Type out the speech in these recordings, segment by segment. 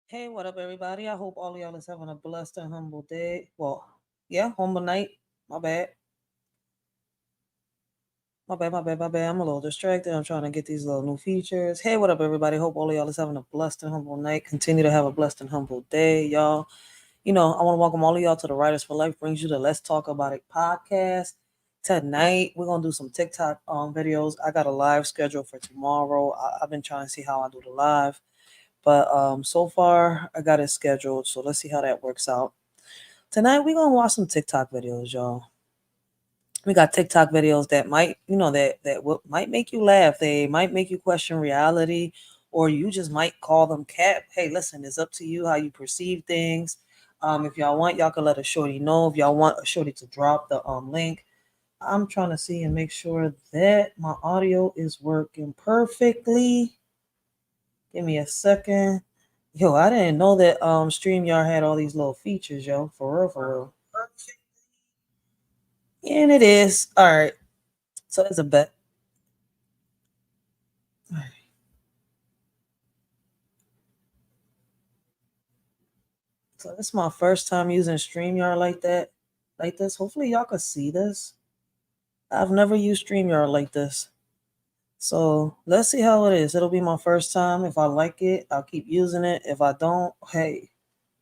Hey, what up, everybody? I hope all of y'all is having a blessed and humble day. Well, yeah, humble night. My bad. My bad. I'm a little distracted. I'm trying to get these little new features. Hey, what up, everybody? Hope all of y'all is having a blessed and humble night. Continue to have a blessed and humble day, y'all. I want to welcome all of y'all to the Writers for Life brings you the Let's Talk About It podcast. Tonight, we're going to do some TikTok videos. I got a live schedule for tomorrow. I've been trying to see how I do the live. But so far, I got it scheduled. So let's see how that works out. Tonight, we're going to watch some TikTok videos, y'all. We got TikTok videos that might, might make you laugh. They might make you question reality, or you just might call them cap. Hey, listen, it's up to you how you perceive things. If y'all want, y'all can let a shorty know. If y'all want a shorty to drop the link, I'm trying to see and make sure that my audio is working perfectly. Give me a second. Yo, I didn't know that StreamYard had all these little features, yo. For real, for real. And it is. Alright. So that's a bet. Alright. So this is my first time using StreamYard like that. Like this. Hopefully y'all can see this. I've never used StreamYard like this. So let's see how it is. It'll be my first time. If I like it, I'll keep using it. If I don't, hey,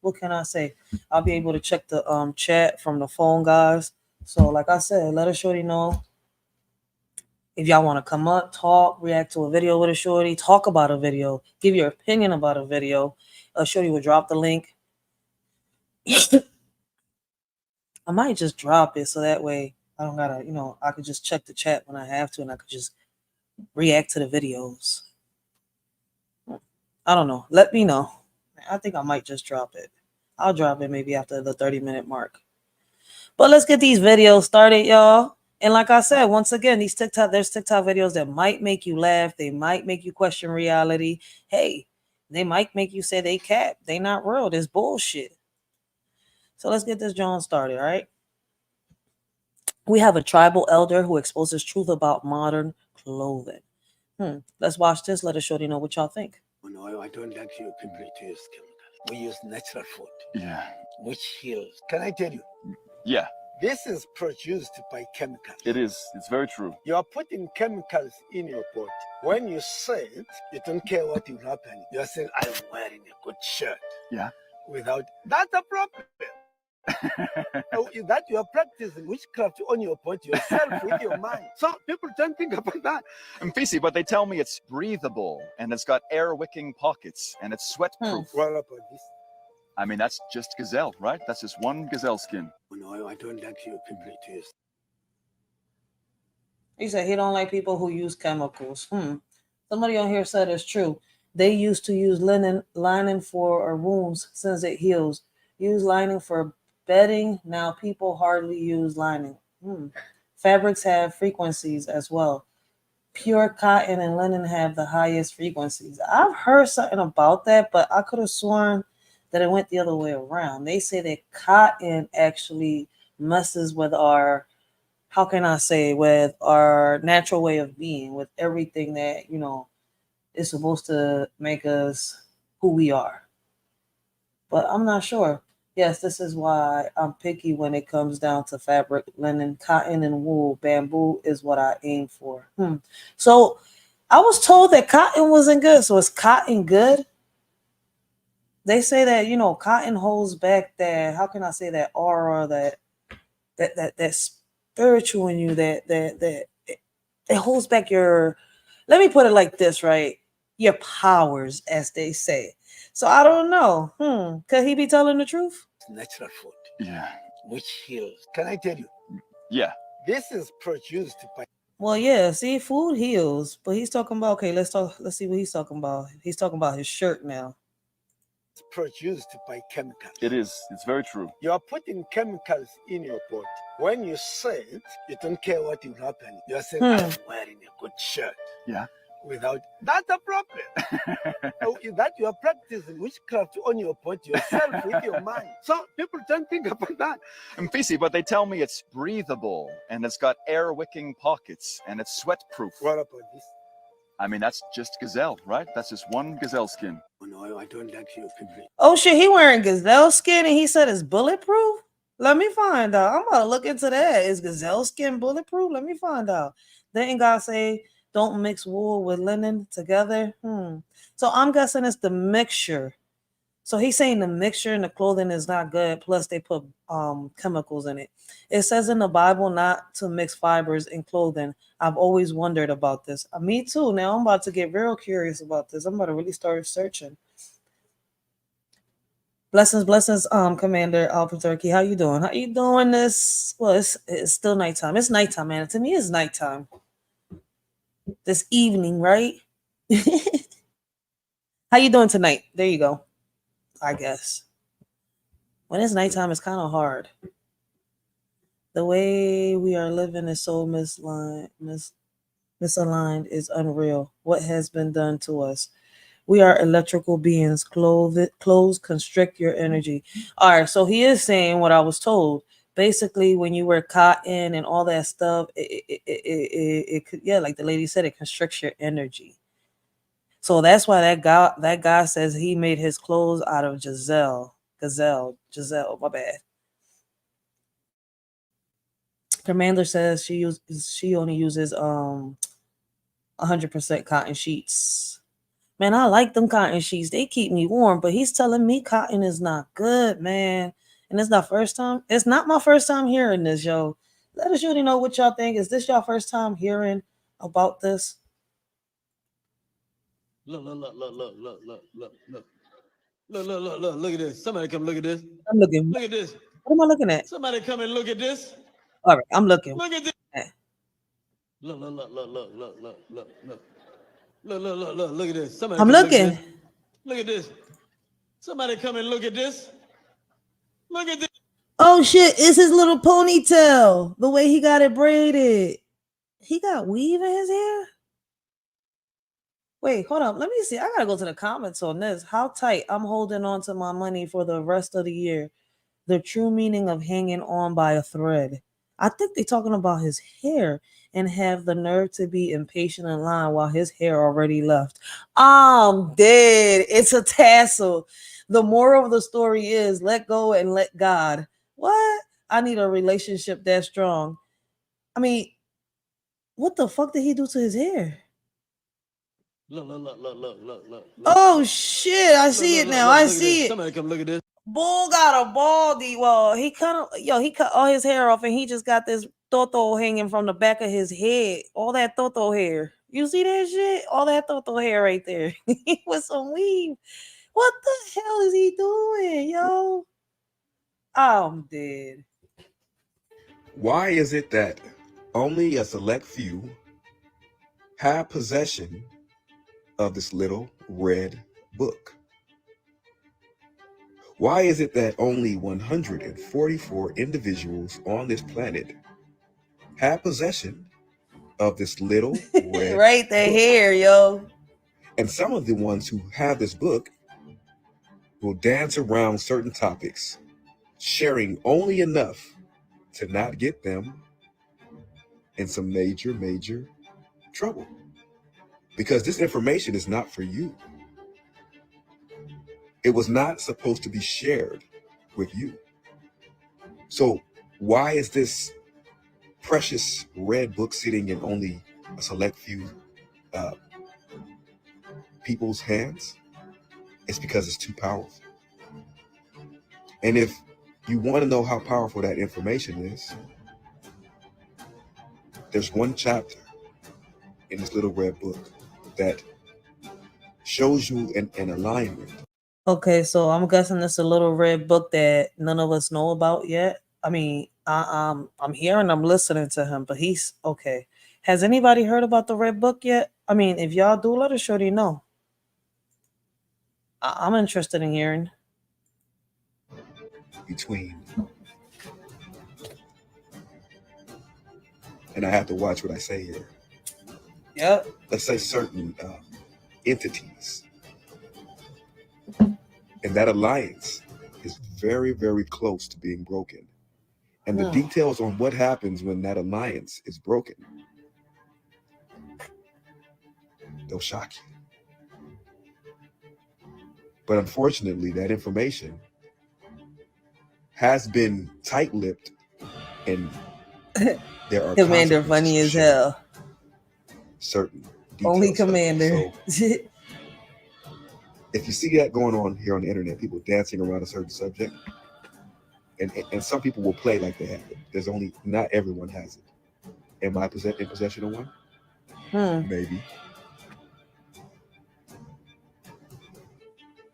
what can I say? I'll be able to check the chat from the phone, guys. So like I said, let a shorty know if y'all want to come up, talk, react to a video with a shorty, talk about a video, give your opinion about a video. A shorty will drop the link. I might just drop it so that way I don't gotta, I could just check the chat when I have to, and I could just react to the videos. I don't know. Let me know. I think I might just drop it. I'll drop it maybe after the 30-minute mark. But let's get these videos started, y'all. And like I said, once again, there's TikTok videos that might make you laugh. They might make you question reality. Hey, they might make you say they cap. They not real. This bullshit. So let's get this John started, all right? We have a tribal elder who exposes truth about modern clothing. Let's watch this. Let us shorty know what y'all think. No, I don't like you people to use chemicals. We use natural food. Yeah. Which heals. Can I tell you? Yeah. This is produced by chemicals. It is. It's very true. You are putting chemicals in your body. When you say it, you don't care what will happen. You are saying, I'm wearing a good shirt. Yeah. Without, that's a problem. That you are practicing witchcraft on your body yourself with your mind. So people don't think about that. And Fisi, but they tell me it's breathable and it's got air-wicking pockets and it's sweat-proof. What about this? I mean, that's just gazelle, right? That's just one gazelle skin. No, I don't like you people to use. He said he don't like people who use chemicals. Somebody on here said it's true. They used to use lining for wounds since it heals. Use lining for bedding. Now people hardly use lining. Fabrics have frequencies as well. Pure cotton and linen have the highest frequencies. I've heard something about that, but I could have sworn that it went the other way around. They say that cotton actually messes with our, how can I say, with our natural way of being, with everything that, is supposed to make us who we are. But I'm not sure. Yes, this is why I'm picky when it comes down to fabric, linen, cotton, and wool. Bamboo is what I aim for. So I was told that cotton wasn't good. So is cotton good? They say that, cotton holds back that, how can I say, that aura, that spiritual in you, that it holds back your, let me put it like this, right? Your powers, as they say. So I don't know. Could he be telling the truth? Natural food. Yeah. Which heals. Can I tell you? Yeah. This is produced by. Well, yeah, see, food heals. But he's talking about, okay, let's see what he's talking about. He's talking about his shirt now. It's produced by chemicals. It is. It's very true. You are putting chemicals in your body. When you say it, you don't care what will happen. You are saying, I'm wearing a good shirt. Yeah. Without, that's a problem. That you are practicing witchcraft on your body yourself with your mind. So people don't think about that. And Fisi, but they tell me it's breathable and it's got air-wicking pockets and it's sweat-proof. What about this? I mean, that's just gazelle, right? That's just one gazelle skin. Oh, no, I don't like your people. Oh shit, he wearing gazelle skin and he said it's bulletproof? Let me find out. I'm about to look into that. Is gazelle skin bulletproof? Let me find out. Didn't God say don't mix wool with linen together? So I'm guessing it's the mixture. So he's saying the mixture in the clothing is not good. Plus they put chemicals in it. It says in the Bible not to mix fibers in clothing. I've always wondered about this. Me too. Now I'm about to get real curious about this. I'm about to really start searching. Blessings, Commander Alpha Turkey. How you doing? How you doing this? Well, it's still nighttime. It's nighttime, man. To me, it's nighttime. This evening, right? How you doing tonight? There you go. I guess. When it's nighttime, it's kind of hard. The way we are living is so misaligned is unreal. What has been done to us? We are electrical beings. Clothes constrict your energy. All right, so he is saying what I was told. Basically, when you wear cotton and all that stuff, it could, yeah, like the lady said, it constricts your energy. So that's why that guy says he made his clothes out of Giselle. My bad. Commander says she only uses 100% cotton sheets. Man, I like them cotton sheets. They keep me warm, but he's telling me cotton is not good, man. And it's not first time. It's not my first time hearing this, yo. Let us really know what y'all think. Is this y'all first time hearing about this? Look at this. Somebody come look at this. I'm looking. Look at this. What am I looking at? Somebody come and look at this. All right, I'm looking. Look at this. Look at this. Somebody I'm come looking. Look at this. Look at this. Somebody come and look at this. Look at this. Oh shit, it's his little ponytail. The way he got it braided. He got weave in his hair? Wait, hold up. Let me see. I gotta go to the comments on this. How tight? I'm holding on to my money for the rest of the year. The true meaning of hanging on by a thread. I think they're talking about his hair and have the nerve to be impatient in line while his hair already left. I'm dead. It's a tassel. The moral of the story is let go and let God. What? I need a relationship that strong. I mean, what the fuck did he do to his hair? Look. Oh shit! I see it now. I see it. Somebody come look at this. Bull got a baldy. Well, he cut all his hair off and he just got this toto hanging from the back of his head. All that toto hair. You see that shit? All that toto hair right there. With some weave. What the hell is he doing, yo? I'm dead. Why is it that only a select few have possession of this little red book? Why is it that only 144 individuals on this planet have possession of this little red right there book? hair, yo. And some of the ones who have this book will dance around certain topics, sharing only enough to not get them in some major trouble. Because this information is not for you. It was not supposed to be shared with you. So why is this precious red book sitting in only a select few people's hands? It's because it's too powerful. And if you want to know how powerful that information is, there's one chapter in this little red book that shows you an alignment. Okay, so I'm guessing it's a little red book that none of us know about yet. I mean, I'm hearing, I'm listening to him, but he's okay. Has anybody heard about the red book yet? I mean, if y'all do, let us shorty know. I'm interested in hearing. Between, and I have to watch what I say here. Yep. Let's say certain entities. And that alliance is very close to being broken. And the details on what happens when that alliance is broken, they'll shock you. But unfortunately, that information has been tight-lipped, and there are Commander consequences funny for as sharing hell. certain Only details of it. Commander. So if you see that going on here on the internet, people dancing around a certain subject, and some people will play like they have it. There's only not everyone has it. Am I in possession of one? Maybe.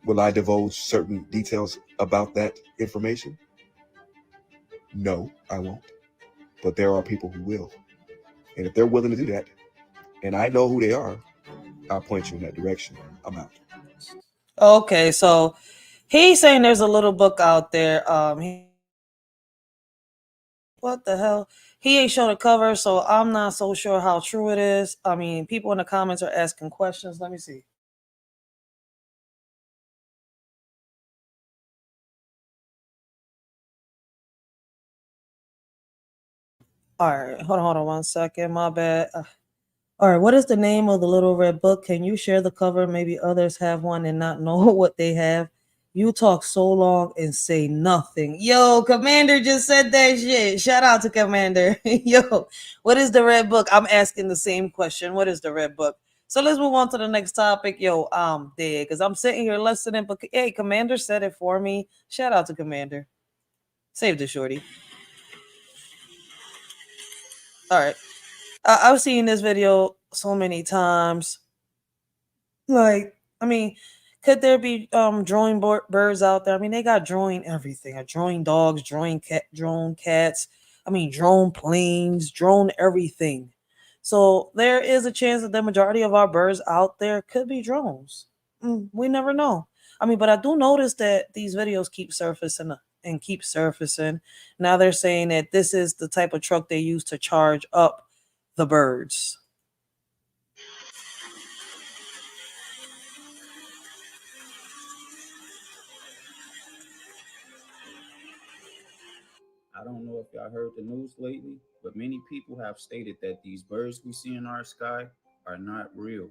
Will I divulge certain details about that information? No, I won't. But there are people who will. And if they're willing to do that, and I know who they are, I'll point you in that direction. I'm out. Okay, so he's saying there's a little book out there. What the hell? He ain't showed a cover, so I'm not so sure how true it is. I mean, people in the comments are asking questions. Let me see. All right, hold on 1 second. My bad. All right, what is the name of the little red book? Can you share the cover? Maybe others have one and not know what they have. You talk so long and say nothing. Yo, Commander just said that shit. Shout out to Commander. Yo, what is the red book? I'm asking the same question. What is the red book? So let's move on to the next topic. Yo, I'm dead because I'm sitting here listening. But hey, Commander said it for me. Shout out to Commander. Save the shorty. All right. I've seen this video so many times. Like, I mean, could there be drone birds out there? I mean, they got drone everything. Drone dogs, drone cats. I mean, drone planes, drone everything. So there is a chance that the majority of our birds out there could be drones. We never know. I mean, but I do notice that these videos keep surfacing and keep surfacing. Now they're saying that this is the type of truck they use to charge up the birds. I don't know if y'all heard the news lately, but many people have stated that these birds we see in our sky are not real.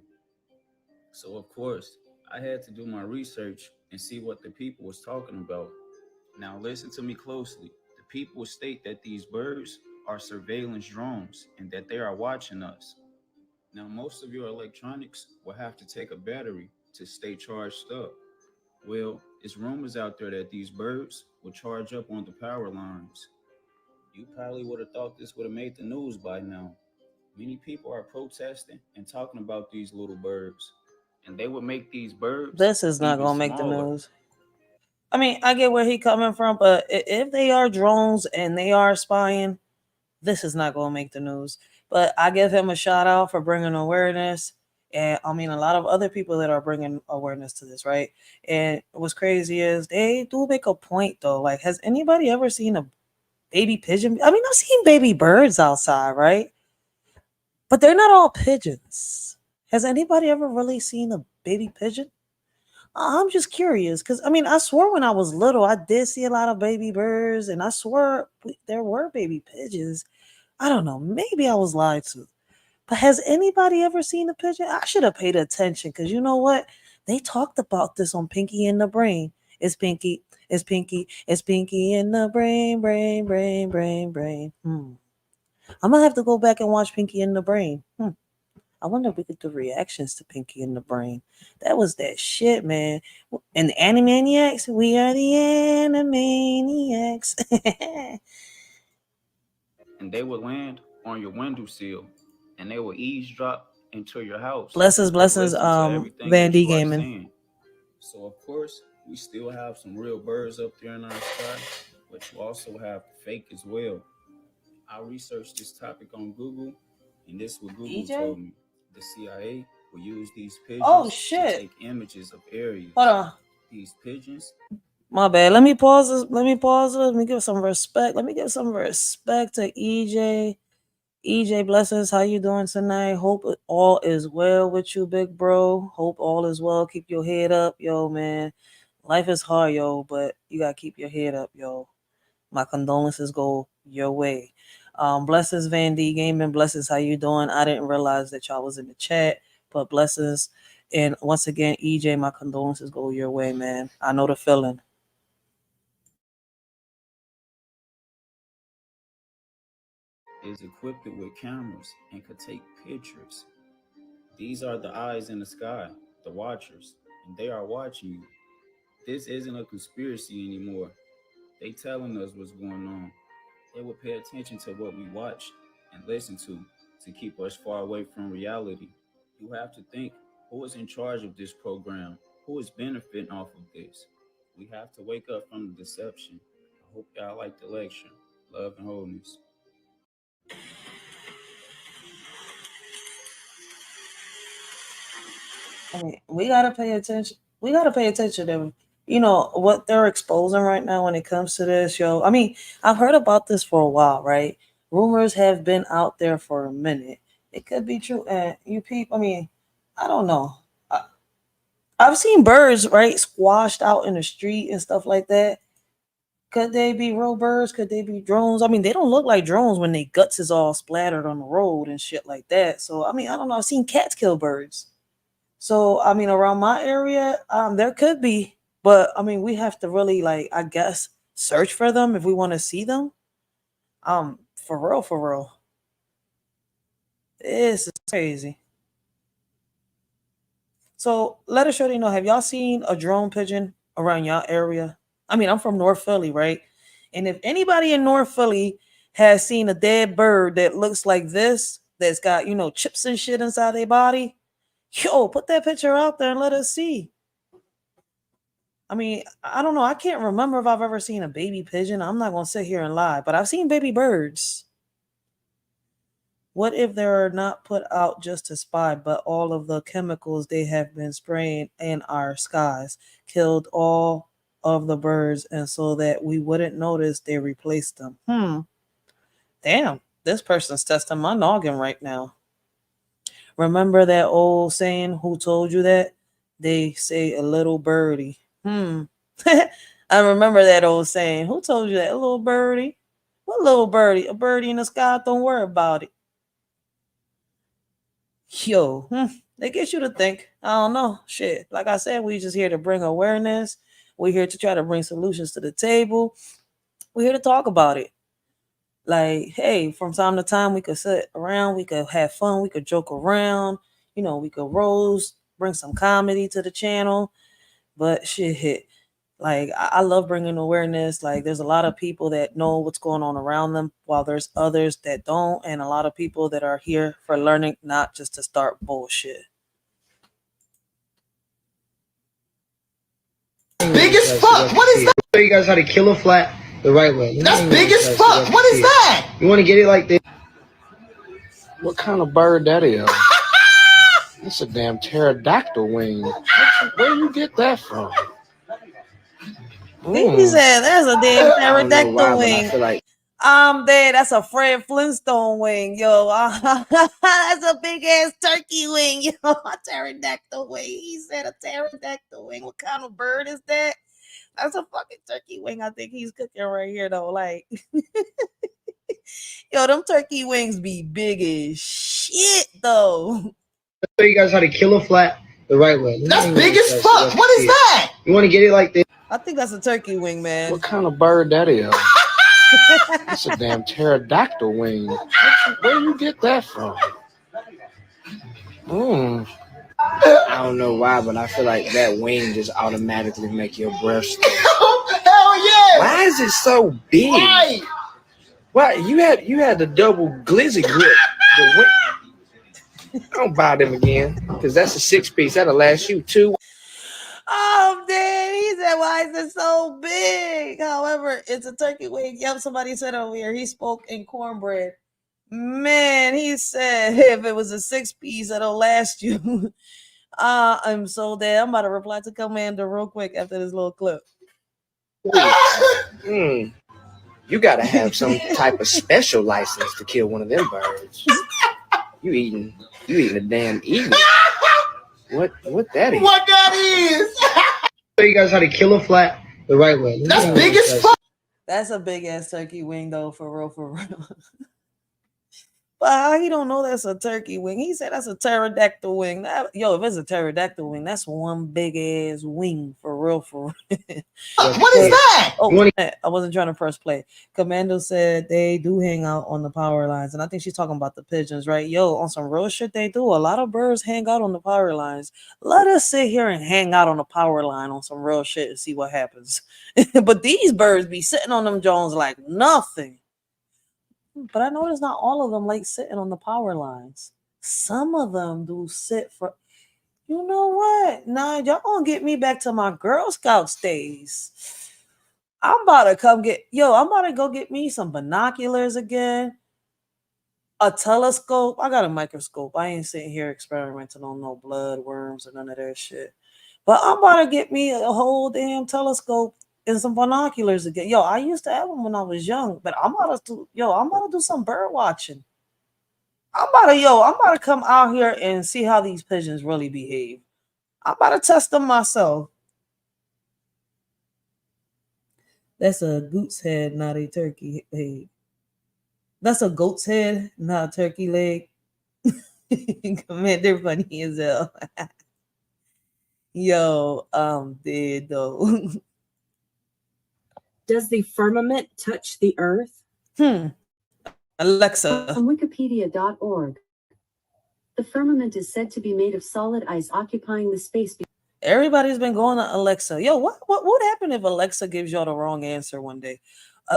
So of course, I had to do my research and see what the people was talking about. Now listen to me closely. The people state that these birds are surveillance drones and that they are watching us. Now most of your electronics will have to take a battery to stay charged up. Well, it's rumors out there that these birds will charge up on the power lines. You probably would have thought this would have made the news by now. Many people are protesting and talking about these little birds, and they would make these birds This is not even gonna make the smaller. news. I mean, I get where he coming from, but if they are drones and they are spying, this is not gonna make the news. But I give him a shout out for bringing awareness, and I mean a lot of other people that are bringing awareness to this, right? And what's crazy is they do make a point though. Like, has anybody ever seen a baby pigeon? I mean, I've seen baby birds outside, right? But they're not all pigeons. Has anybody ever really seen a baby pigeon? I'm just curious because I mean, I swore when I was little, I did see a lot of baby birds, and I swore there were baby pigeons. I don't know, maybe I was lied to. But has anybody ever seen a pigeon? I should have paid attention because you know what? They talked about this on Pinky in the Brain. It's Pinky, it's Pinky, it's Pinky in the Brain, brain, brain, brain, brain. I'm gonna have to go back and watch Pinky in the Brain. I wonder if we could do reactions to Pinky in the Brain. That was that shit, man. And the Animaniacs, we are the Animaniacs. And they would land on your windowsill, and they would eavesdrop into your house blessings, and blessings, listen to everything Van that D you are Gaming. saying. So of course, we still have some real birds up there in our sky, but you also have fake as well. I researched this topic on Google, and this is what Google EJ? told me. The CIA will use these Oh pigeons to shit. take images of areas. Hold on. These pigeons. My bad. Let me pause this. Let me pause it. Let me give some respect. Let me give some respect to EJ. EJ, blessings. How you doing tonight? Hope all is well with you, big bro. Hope all is well. Keep your head up, yo, man. Life is hard, yo, but you gotta keep your head up, yo. My condolences go your way. Blessings, Van D Gaming. Blessings, how you doing? I didn't realize that y'all was in the chat. But blessings. And once again, EJ, my condolences go your way, man. I know the feeling. Is equipped with cameras and could take pictures. These are the eyes in the sky, the watchers, and they are watching you. This isn't a conspiracy anymore. They telling us what's going on. They will pay attention to what we watch and listen to keep us far away from reality. You have to think, who is in charge of this program? Who is benefiting off of this? We have to wake up from the deception. I hope y'all like the lecture. Love and wholeness. I mean, we gotta pay attention. We gotta pay attention to, what they're exposing right now when it comes to this, yo. I mean, I've heard about this for a while, right? Rumors have been out there for a minute. It could be true, and you people. I mean, I don't know. I've seen birds, right, squashed out in the street and stuff like that. Could they be real birds? Could they be drones? I mean, they don't look like drones when their guts is all splattered on the road and shit like that. So, I mean, I don't know. I've seen cats kill birds. So, I mean, around my area, there could be, but I mean, we have to really, like, I guess, search for them if we want to see them. For real, for real. This is crazy. So, let us shorty know, have y'all seen a drone pigeon around y'all area? I mean, I'm from North Philly, right? And if anybody in North Philly has seen a dead bird that looks like this, that's got, chips and shit inside their body, yo, put that picture out there and let us see. I mean, I don't know. I can't remember if I've ever seen a baby pigeon. I'm not going to sit here and lie, but I've seen baby birds. What if they're not put out just to spy, but all of the chemicals they have been spraying in our skies killed all of the birds, and so that we wouldn't notice they replaced them? Damn, this person's testing my noggin right now. Remember that old saying, who told you that? They say a little birdie. I remember that old saying. Who told you that? A little birdie? What little birdie? A birdie in the sky? Don't worry about it. Yo, they get you to think. I don't know. Shit. Like I said, we just here to bring awareness. We're here to try to bring solutions to the table. We're here to talk about it. Like, hey, from time to time, we could sit around, we could have fun, we could joke around, we could roast, bring some comedy to the channel. But shit, like, I love bringing awareness. Like, there's a lot of people that know what's going on around them, while there's others that don't, and a lot of people that are here for learning, not just to start bullshit. Big as fuck. What is that? I'll show you guys how to kill a flat the right way. That's big as fuck. What is that? You want to get it like this? What kind of bird that is? It's a damn pterodactyl wing. Where you get that from? He said that's a damn pterodactyl why, wing. I feel like I'm dead. That's a Fred Flintstone wing, yo. That's a big ass turkey wing, yo. A pterodactyl wing. He said a pterodactyl wing. What kind of bird is that? That's a fucking turkey wing. I think he's cooking right here, though. Like, yo, them turkey wings be big as shit, though. I'll show you guys how to kill a flat the right way. That's big as fuck. What is that? You want to get it like this? I think that's a turkey wing, man. What kind of bird that is? It's a damn pterodactyl wing. Where you get that from? I don't know why, but I feel like that wing just automatically make your breath stink. Hell yeah! Why is it so big? Right. Why you had the double glizzy grip? Don't buy them again, because that's a 6-piece. That'll last you 2. Oh, damn. He said, why is it so big? However, it's a turkey wing. Yep, somebody said over here, he spoke in cornbread. Man, he said, if it was a 6-piece, it'll last you. I'm so dead. I'm about to reply to Commander real quick after this little clip. You got to have some type of special license to kill one of them birds. You eating a damn eagle. What that is? What that is? Show you guys how to kill a flat the right way. That's big as fuck. That's a big ass turkey wing, though, for real, for real. But how he don't know that's a turkey wing? He said that's a pterodactyl wing. Yo, if it's a pterodactyl wing, that's one big ass wing for real, for real. What is that? Oh, I wasn't trying to press play. Commando said they do hang out on the power lines, and I think she's talking about the pigeons, right? Yo, on some real shit, they do. A lot of birds hang out on the power lines. Let us sit here and hang out on the power line on some real shit and see what happens. But these birds be sitting on them Jones like nothing. But I noticed not all of them like sitting on the power lines. Some of them do sit for. You know what? Nah, y'all gonna get me back to my Girl Scouts days. I'm about to I'm about to go get me some binoculars again, a telescope. I got a microscope. I ain't sitting here experimenting on no blood worms or none of that shit. But I'm about to get me a whole damn telescope and some binoculars again. Yo, I used to have them when I was young, but I'm about to do some bird watching. I'm about to come out here and see how these pigeons really behave. I'm about to test them myself. That's a goat's head, not a turkey head. That's a goat's head, not a turkey leg. Man, they're funny as hell. Yo, dead though. Does the firmament touch the earth? Alexa. From Wikipedia.org. The firmament is said to be made of solid ice occupying the space. Everybody's been going to Alexa. Yo, what would happen if Alexa gives y'all the wrong answer one day?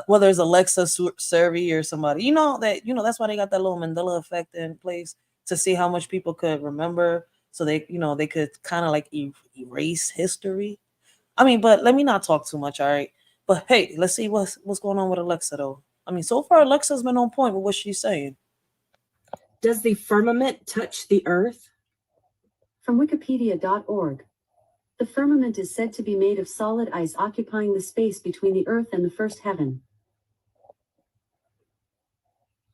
Whether it's Alexa, Siri, or somebody, that's why they got that little Mandela effect in place to see how much people could remember, so they could kind of like erase history. I mean, but let me not talk too much, all right? But hey, let's see what's going on with Alexa though. I mean, so far Alexa's been on point with what she's saying. Does the firmament touch the earth? From Wikipedia.org. The firmament is said to be made of solid ice occupying the space between the earth and the first heaven.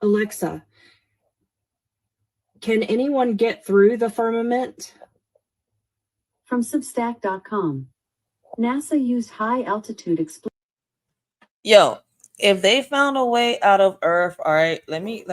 Alexa, can anyone get through the firmament? From Substack.com. NASA used high altitude explosives. Yo, if they found a way out of Earth, all right, let me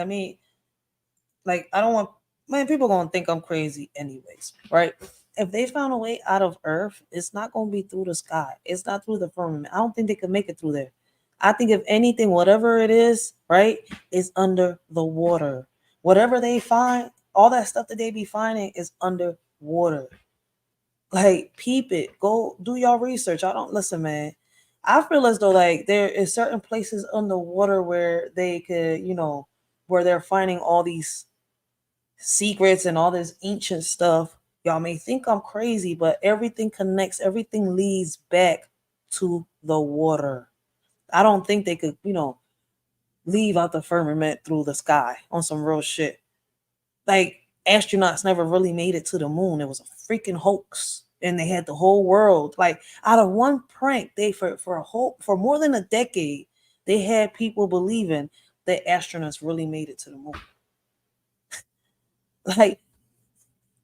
like, I don't want, man, people gonna think I'm crazy anyways, right? If they found a way out of Earth, it's not gonna be through the sky. It's not through the firmament. I don't think they could make it through there. I think if anything, whatever it is, right, is under the water. Whatever they find, all that stuff that they be finding is underwater. Like, peep it. Go do your research. I don't listen, man. I feel as though like there is certain places underwater where they could, where they're finding all these secrets and all this ancient stuff. Y'all may think I'm crazy, but everything connects, everything leads back to the water. I don't think they could, leave out the firmament through the sky on some real shit. Like, astronauts never really made it to the moon. It was a freaking hoax. And they had the whole world. Like, out of one prank, they for more than a decade, they had people believing that astronauts really made it to the moon. Like,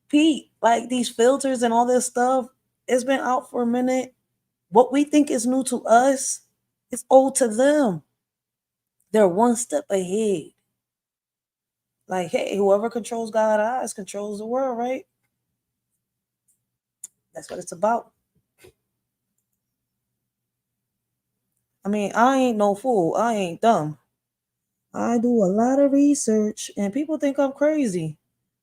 Pete, like these filters and all this stuff, it's been out for a minute. What we think is new to us is old to them. They're one step ahead. Like, hey, whoever controls God's eyes controls the world, right? That's what it's about. I mean, I ain't no fool. I ain't dumb. I do a lot of research, and people think I'm crazy.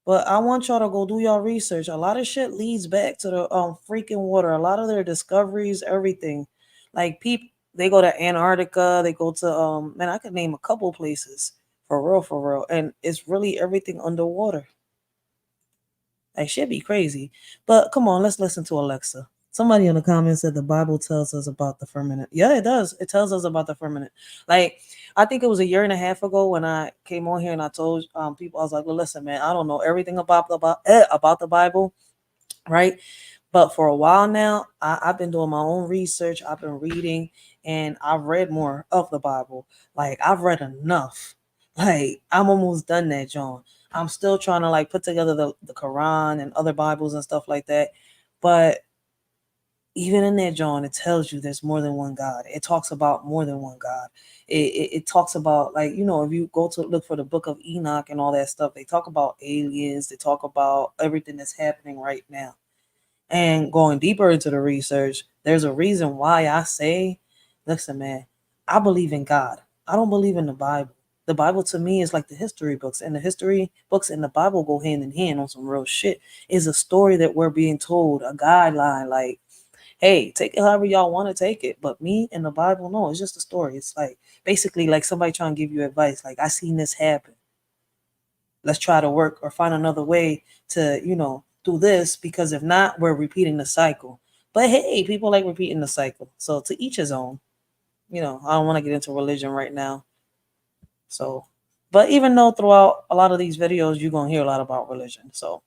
But I want y'all to go do y'all research. A lot of shit leads back to the freaking water. A lot of their discoveries, everything. Like, people, they go to Antarctica. They go to man, I could name a couple places for real, and it's really everything underwater. Like, shit be crazy. But come on, let's listen to Alexa. Somebody in the comments said the Bible tells us about the firmament. Yeah, it does. It tells us about the firmament. Like, I think it was a year and a half ago when I came on here and I told people, I was like, well, listen, man, I don't know everything about the Bible, right? But for a while now, I've been doing my own research. I've been reading, and I've read more of the Bible. Like, I've read enough. Like, I'm almost done that, John. I'm still trying to like put together the Quran and other Bibles and stuff like that. But Even in that, John, it tells you there's more than one God. It talks about more than one God. It talks about, like, you know, if you go to look for the book of Enoch and all that stuff, they talk about aliens. They talk about everything that's happening right now. And going deeper into the research, there's a reason why I say, listen, man, I believe in God. I don't believe in the Bible. The Bible to me is like the history books, and the history books and the Bible go hand in hand on some real shit. It's a story that we're being told, a guideline, like, hey, take it however y'all want to take it. But me and the Bible, no, it's just a story. It's like basically like somebody trying to give you advice. Like, I seen this happen. Let's try to work or find another way to, you know, do this, because if not, we're repeating the cycle. But hey, people like repeating the cycle. So to each his own. You know, I don't want to get into religion right now. So, but even though throughout a lot of these videos, you're going to hear a lot about religion. So,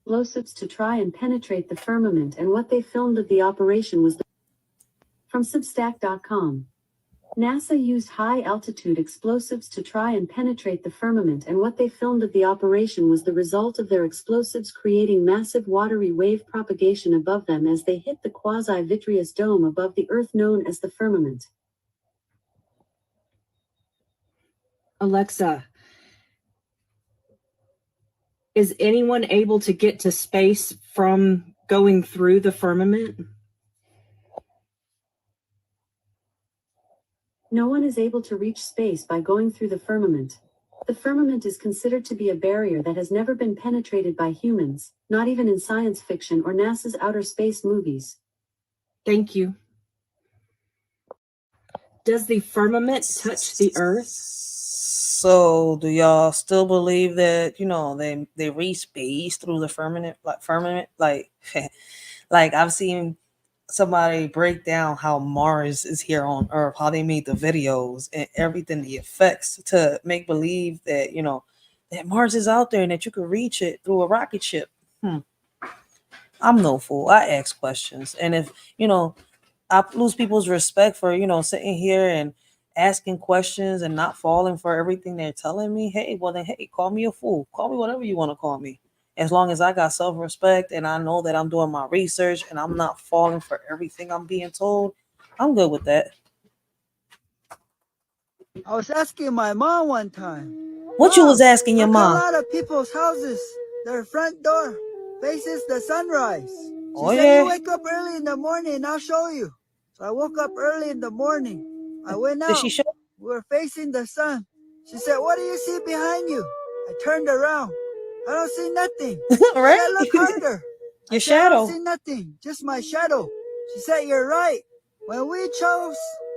Explosives to try and penetrate the firmament, and what they filmed of the operation was from Substack.com. NASA used high-altitude explosives to try and penetrate the firmament, and what they filmed of the operation was the result of their explosives creating massive watery wave propagation above them as they hit the quasi-vitreous dome above the Earth known as the firmament. Alexa, is anyone able to get to space from going through the firmament? No one is able to reach space by going through the firmament. The firmament is considered to be a barrier that has never been penetrated by humans, not even in science fiction or NASA's outer space movies. Thank you. Does the firmament touch the Earth? So do y'all still believe that, you know, they reach space through the firmament, like like I've seen somebody break down how Mars is here on Earth, how they made the videos and everything, the effects to make believe that, you know, that Mars is out there and that you could reach it through a rocket ship. I'm no fool. I ask questions. And if, you know, I lose people's respect for, you know, sitting here and asking questions and not falling for everything they're telling me, hey, well then, hey, call me a fool. Call me whatever you want to call me. As long as I got self-respect and I know that I'm doing my research and I'm not falling for everything I'm being told, I'm good with that. I was asking my mom one time. What you was asking your mom? A lot of people's houses, their front door faces the sunrise. She said, you wake up early in the morning, I'll show you. So I woke up early in the morning. I went out. Did she show? We were facing the sun. She said, what do you see behind you? I turned around. I don't see nothing. Right? She said, look harder. Your shadow. I don't see nothing, just my shadow. She said, you're right. When we chose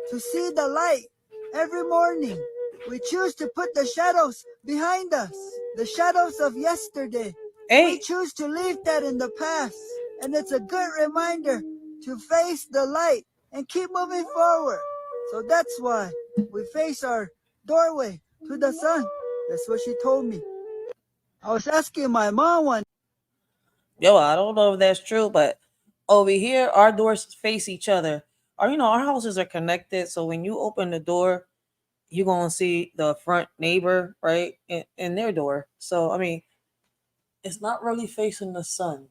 to see the light every morning, we choose to put the shadows behind us, the shadows of yesterday. We choose to leave that in the past. And it's a good reminder to face the light and keep moving forward. So that's why we face our doorway to the sun. That's what she told me. I was asking my mom one. Yo, I don't know if that's true, but over here, our doors face each other. Or, you know, our houses are connected. So when you open the door, you're going to see the front neighbor, right? In their door. So, I mean, it's not really facing the sun.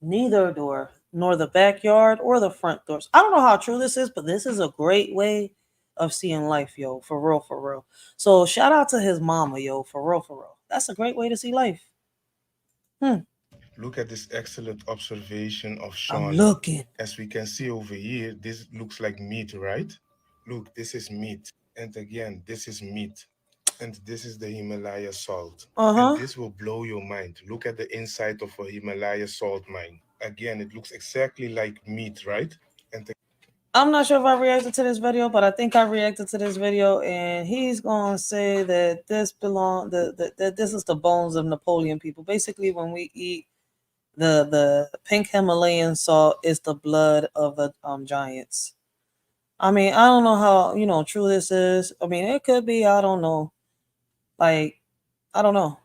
Neither door, nor the backyard or the front doors. I don't know how true this is, but this is a great way of seeing life, yo. For real, for real. So shout out to his mama, yo. For real, for real. That's a great way to see life. Look at this excellent observation of Sean. I'm looking. As we can see over here, this looks like meat, right? Look, this is meat. And again, this is meat. And this is the Himalaya salt. And this will blow your mind. Look at the inside of a Himalaya salt mine. Again, it looks exactly like meat, right? And I'm not sure if I reacted to this video, but I think I reacted to this video, and he's gonna say that this that this is the bones of Napoleon people. Basically, when we eat the pink Himalayan salt, is the blood of the giants. I mean, I don't know how, you know, true this is. I mean, it could be. I don't know. Like, I don't know.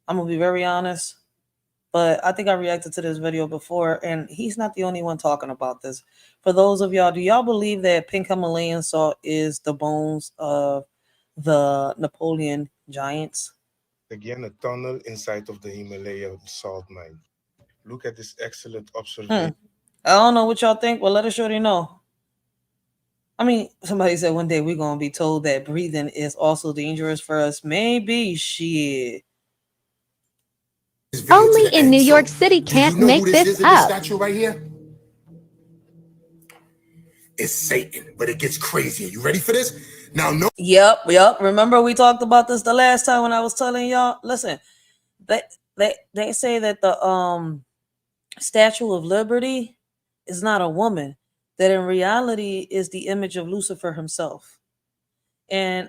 I'm gonna be very honest. But I think I reacted to this video before, and he's not the only one talking about this. For those of y'all, do y'all believe that pink Himalayan salt is the bones of the Napoleon giants? again, a tunnel inside of the Himalaya salt mine. Look at this excellent observation. I don't know what y'all think, but let us shorty know. I mean, somebody said one day we're gonna be told that breathing is also dangerous for us. Maybe shit. Only in New York City can't make this up. Statue right here? It's Satan, but it gets crazier. You ready for this? Now, no. Yep. Remember we talked about this the last time when I was telling y'all. Listen, they say that the Statue of Liberty is not a woman. That in reality is the image of Lucifer himself. And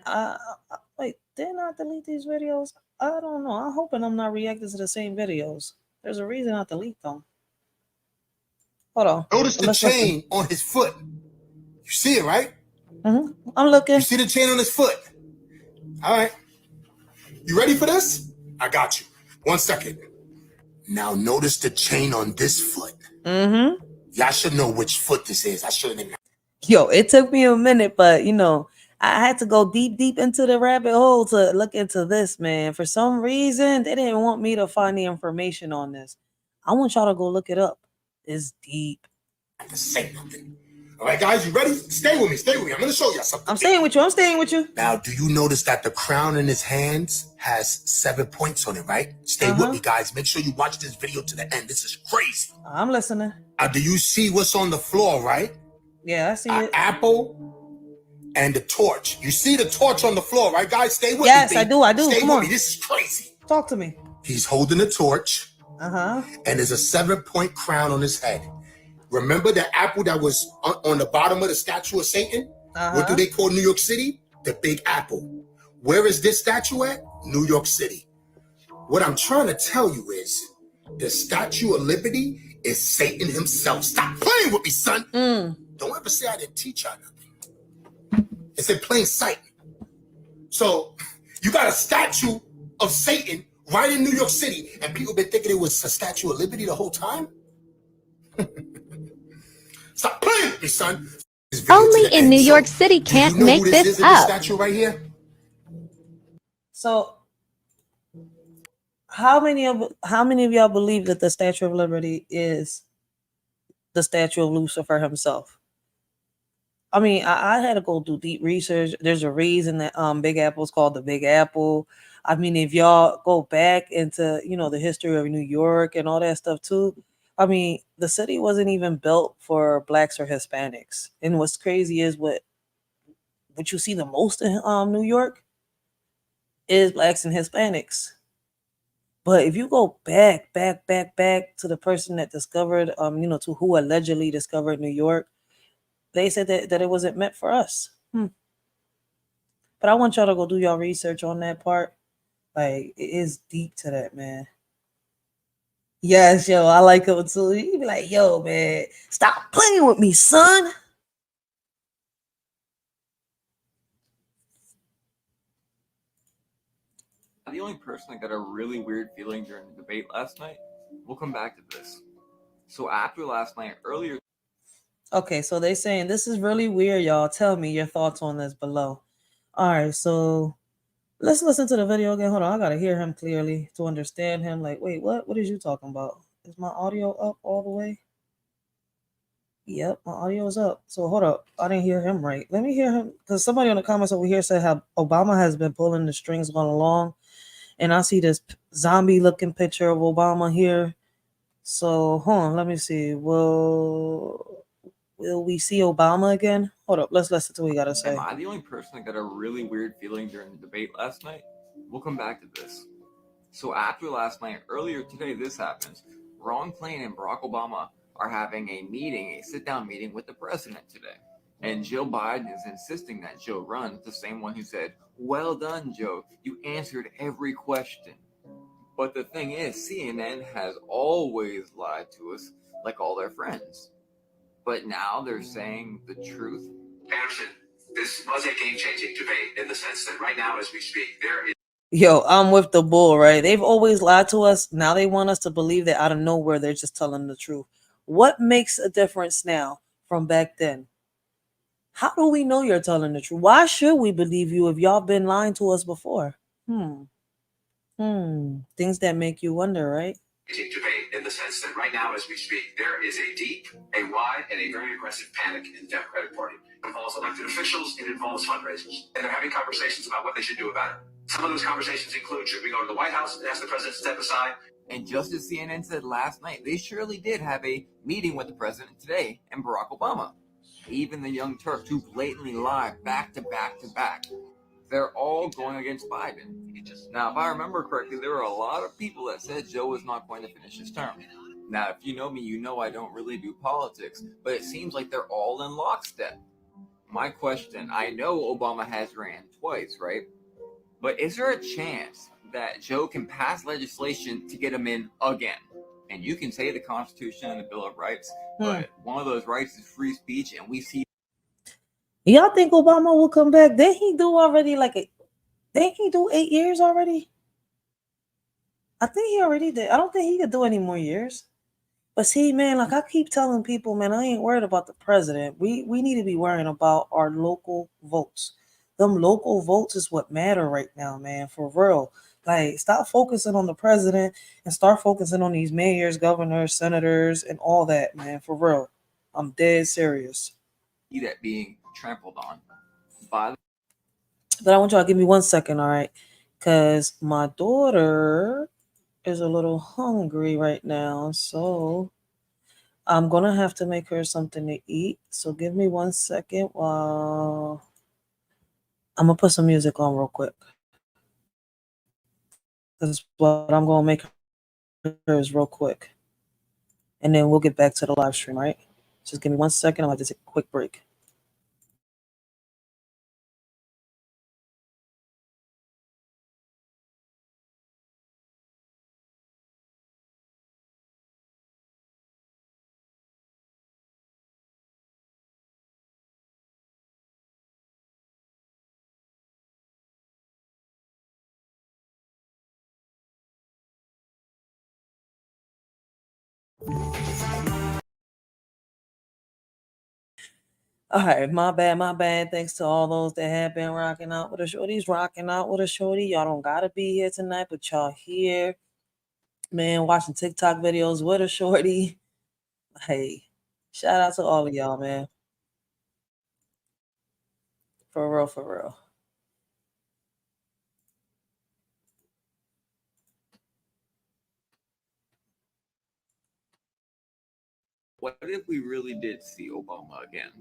wait, didn't I delete these videos? I don't know. I'm hoping I'm not reacting to the same videos. There's a reason I delete them. Hold on. Notice the chain on his foot. You see it, right? I'm looking. You see the chain on his foot? All right. You ready for this? I got you. 1 second. Now notice the chain on this foot. Y'all should know which foot this is. I should have. Yo, it took me a minute, but I had to go deep into the rabbit hole to look into this, man. For some reason, they didn't want me to find the information on this. I want y'all to go look it up. It's deep. To say nothing. All right, guys, you ready? Stay with me. I'm going to show you something. I'm staying with you. Now, do you notice that the crown in his hands has 7 points on it, right? Stay with me, guys. Make sure you watch this video to the end. This is crazy. I'm listening. Do you see what's on the floor, right? Yeah, I see it. Apple and the torch. You see the torch on the floor, right, guys? Stay with me. Yes, I do. Stay Come with on. me. This is crazy. Talk to me. He's holding a torch. And there's a 7-point crown on his head. Remember the apple that was on the bottom of the statue of Satan? What do they call New York City? The Big Apple. Where is this statue at? New York City. What I'm trying to tell you is the Statue of Liberty is Satan himself. Stop playing with me, son. Don't ever say I didn't teach y'all nothing. It's in plain sight. So you got a statue of Satan right in New York City, and people been thinking it was a Statue of Liberty the whole time? Stop playing with me, son. Only in New York City can't make this up. Statue right here. So, how many of y'all believe that the Statue of Liberty is the statue of Lucifer himself? I mean, I had to go do deep research. There's a reason that Big Apple is called the Big Apple. I mean, if y'all go back into the history of New York and all that stuff too, I mean, the city wasn't even built for blacks or Hispanics. And what's crazy is what you see the most in New York is blacks and Hispanics. But if you go back to the person that discovered, to who allegedly discovered New York, they said that it wasn't meant for us. But I want y'all to go do y'all research on that part. Like, it is deep to that, man. Yes, yo, I like it too. You be like, yo, man, stop playing with me, son. The only person that got a really weird feeling during the debate last night. We'll come back to this. So after last night, earlier. Okay, so they're saying this is really weird, y'all. Tell me your thoughts on this below. All right, so let's listen to the video again. Hold on, I gotta hear him clearly to understand him. Like, wait, what? What is you talking about? Is my audio up all the way? Yep, my audio is up. So hold up, I didn't hear him right. Let me hear him, because somebody on the comments over here said how Obama has been pulling the strings all along, and I see this zombie-looking picture of Obama here. So hold on, let me see. Will we see Obama again? Hold up, let's listen to what he gotta say. Am I the only person that got a really weird feeling during the debate last night? We'll come back to this. So after last night, earlier today, this happens. Ron Klain and Barack Obama are having a sit-down meeting with the president today. And Joe Biden is insisting that Joe run, the same one who said, "Well done, Joe. You answered every question." But the thing is, CNN has always lied to us like all their friends. But now they're saying the truth. Anderson, this was a game-changing debate in the sense that right now, as we speak, there is. Yo, I'm with the bull, right? They've always lied to us. Now they want us to believe that out of nowhere they're just telling the truth. What makes a difference now from back then? How do we know you're telling the truth? Why should we believe you if y'all been lying to us before? Things that make you wonder, right? debate in the sense that right now, as we speak, there is a deep, a wide, and a very aggressive panic in the Democratic Party. It involves elected officials, it involves fundraisers, and they're having conversations about what they should do about it. Some of those conversations include, should we go to the White House and ask the president to step aside? And just as CNN said last night, they surely did have a meeting with the president today and Barack Obama. Even the Young Turks, who blatantly lied back to back to back, they're all going against Biden. Now, if I remember correctly, there were a lot of people that said Joe was not going to finish his term. Now, if you know me, you know I don't really do politics, but it seems like they're all in lockstep. My question, I know Obama has ran twice, right? But is there a chance that Joe can pass legislation to get him in again? And you can say the Constitution and the Bill of Rights, but one of those rights is free speech, and we see. Y'all think Obama will come back? Didn't he do already didn't he do 8 years already? I think he already did. I don't think he could do any more years. But see, man, like I keep telling people, man, I ain't worried about the president. We need to be worrying about our local votes. Them local votes is what matter right now, man, for real. Like, stop focusing on the president and start focusing on these mayors, governors, senators, and all that, man, for real. I'm dead serious. See that being trampled on by. But I want y'all to give me 1 second, all right? Because my daughter is a little hungry right now, so I'm gonna have to make her something to eat. So give me 1 second while I'm gonna put some music on real quick. That's what I'm gonna make her is real quick, and then we'll get back to the live stream. Right? Just give me 1 second. I'm gonna take a quick break. All right, my bad. Thanks to all those that have been rocking out with a shorty's rocking out with a shorty. Y'all don't gotta be here tonight, but y'all here, man, watching TikTok videos with a shorty. Hey, shout out to all of y'all, man. For real, for real. What if we really did see Obama again?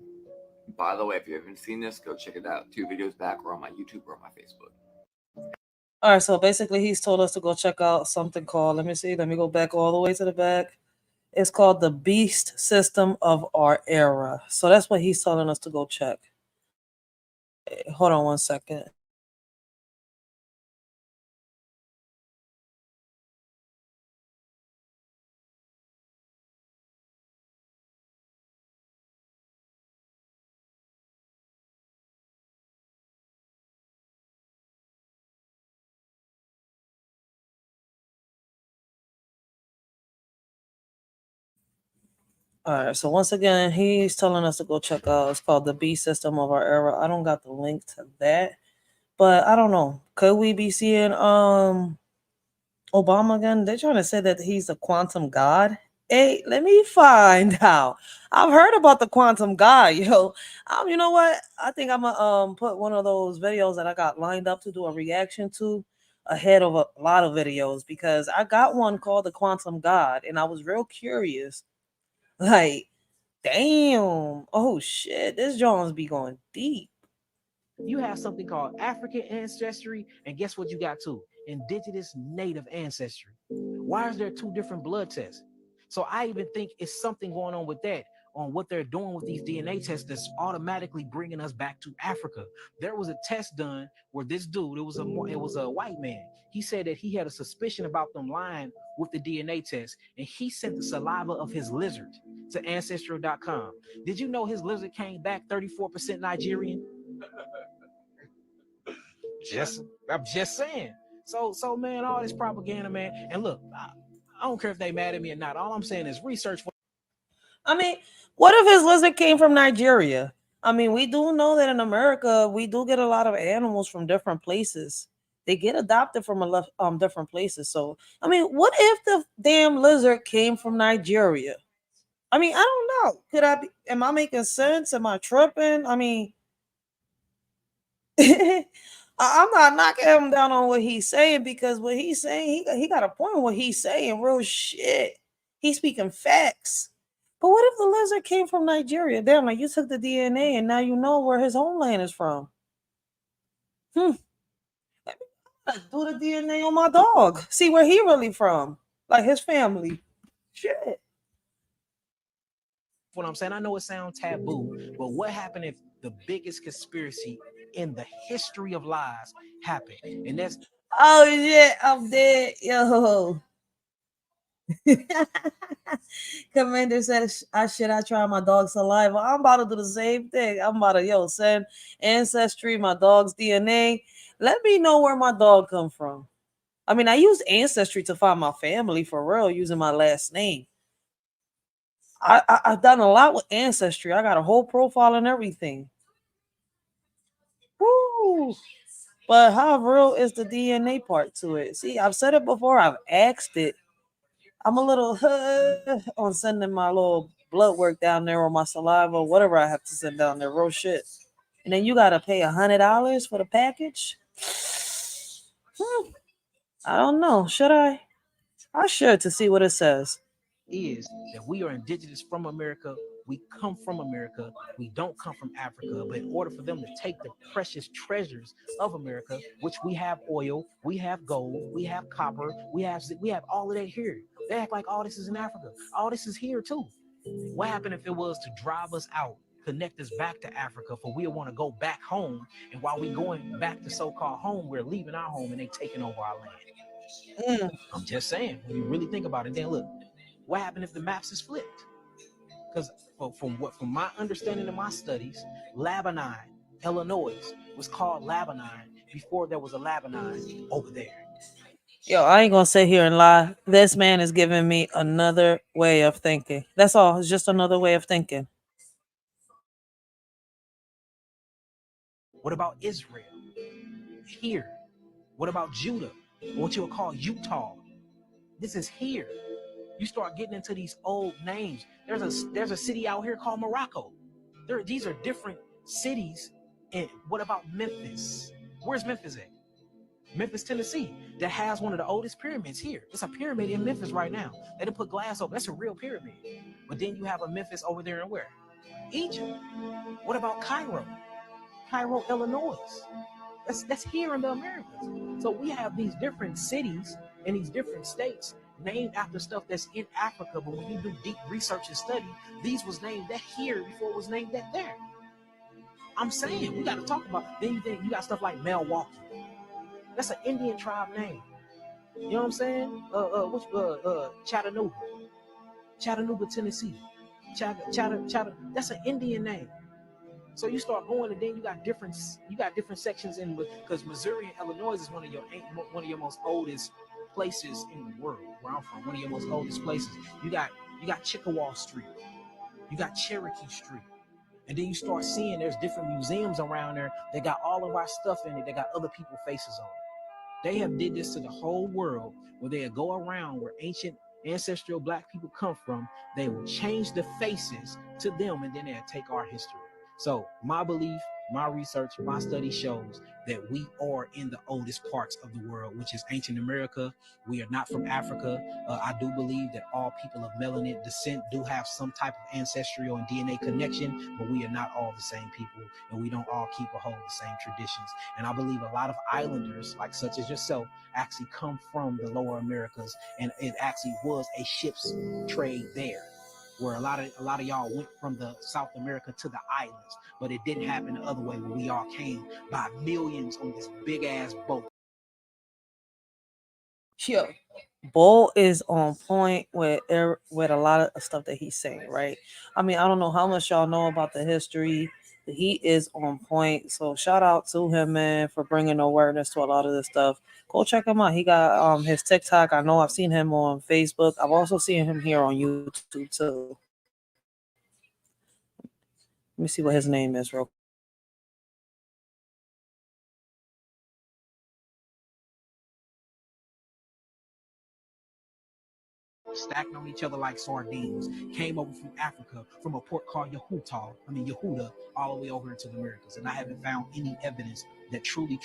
By the way, if you haven't seen this, go check it out. 2 videos back, or on my YouTube or on my Facebook. All right, so basically he's told us to go check out something called, let me go back all the way to the back. It's called the Beast System of Our Era. So that's what he's telling us to go check. Hold on 1 second. All right, so once again, he's telling us to go check out. It's called the Beast System of Our Era. I don't got the link to that, but I don't know. Could we be seeing Obama again? They're trying to say that he's a quantum god. Hey, let me find out. I've heard about the quantum god, yo. You know what? I think I'm gonna put one of those videos that I got lined up to do a reaction to ahead of a lot of videos, because I got one called the Quantum God, and I was real curious. Like, damn. Oh shit, this Jones be going deep. You have something called African ancestry, and guess what you got too? Indigenous native ancestry. Why is there 2 different blood tests? So I even think it's something going on with that, on what they're doing with these DNA tests that's automatically bringing us back to Africa. There was a test done where this dude, it was a white man. He said that he had a suspicion about them lying with the DNA test, and he sent the saliva of his lizard to ancestry.com. Did you know his lizard came back 34% Nigerian? I'm just saying. So man, all this propaganda, man. And look, I don't care if they mad at me or not. All I'm saying is research. I mean, what if his lizard came from Nigeria? I mean, we do know that in America, we do get a lot of animals from different places. They get adopted from different places. So I mean, what if the damn lizard came from Nigeria? I mean, I don't know. Could I be? Am I making sense? Am I tripping? I mean, I'm not knocking him down on what he's saying, because what he's saying, he got a point. What he's saying, real shit. He's speaking facts. But what if the lizard came from Nigeria? Damn, like you took the DNA and now you know where his homeland is from. Let me do the DNA on my dog. See where he really from. Like his family. Shit. What I'm saying, I know it sounds taboo, but what happened if the biggest conspiracy in the history of lies happened? And that's oh shit, I'm dead. Yo. Commander said, I try my dog's saliva. I'm about to do the same thing. I'm about to send Ancestry, my dog's DNA. Let me know where my dog come from. I mean, I use Ancestry to find my family for real, using my last name. I've done a lot with Ancestry. I got a whole profile and everything. Woo! But how real is the DNA part to it? See, I've said it before. I've asked it. I'm a little on sending my little blood work down there, or my saliva, whatever I have to send down there. Real shit. And then you gotta pay $100 for the package. I don't know. Should I? I should, to see what it says. Is that we are indigenous from America. We come from America. We don't come from Africa. But in order for them to take the precious treasures of America, which we have oil, we have gold, we have copper, we have all of that here. They act like all this is in Africa. All this is here too. What happened if it was to drive us out, connect us back to Africa, for we want to go back home, and while we going back to so-called home, we're leaving our home and they taking over our land? I'm just saying, when you really think about it, then look, what happened if the maps is flipped? Because from my understanding of my studies, Lebanon, Illinois was called Lebanon before there was a Lebanon over there. Yo, I ain't gonna sit here and lie. This man is giving me another way of thinking. That's all. It's just another way of thinking. What about Israel? Here. What about Judah? What you would call Utah? This is here. You start getting into these old names. There's a city out here called Morocco. These are different cities. And what about Memphis? Where's Memphis at? Memphis, Tennessee, that has one of the oldest pyramids here. It's a pyramid in Memphis right now. They didn't put glass over. That's a real pyramid. But then you have a Memphis over there in where? Egypt. What about Cairo? Cairo, Illinois. That's here in the Americas. So we have these different cities and these different states named after stuff that's in Africa. But when you do deep research and study, these was named that here before it was named that there. I'm saying we got to talk about. Then you got stuff like Milwaukee. That's an Indian tribe name. You know what I'm saying? Chattanooga, Tennessee. Chatter. That's an Indian name. So you start going, and then you got different sections in, because Missouri and Illinois is one of your most oldest places in the world. Where I'm from, one of your most oldest places. You got Chickasaw Street, you got Cherokee Street, and then you start seeing there's different museums around there. They got all of our stuff in it. They got other people's faces on it. They have did this to the whole world, where they go around where ancient ancestral black people come from. They will change the faces to them, and then they'll take our history. So my belief, my research, my study shows that we are in the oldest parts of the world, which is ancient America. We are not from Africa. I do believe that all people of melanin descent do have some type of ancestral and DNA connection, but we are not all the same people, and we don't all keep or hold the same traditions. And I believe a lot of islanders, like such as yourself, actually come from the lower Americas, and it actually was a ship's trade there, where a lot of y'all went from the South America to the islands, but it didn't happen the other way, where we all came by millions on this big ass boat. Yo, Bull is on point with a lot of stuff that he's saying, right? I mean, I don't know how much y'all know about the history. He is on point. So shout out to him, man, for bringing awareness to a lot of this stuff. Go check him out. He got his TikTok. I know I've seen him on Facebook. I've also seen him here on YouTube too. Let me see what his name is real stacked on each other like sardines, came over from Africa, from a port called Yehuda, all the way over into the Americas. And I haven't found any evidence that truly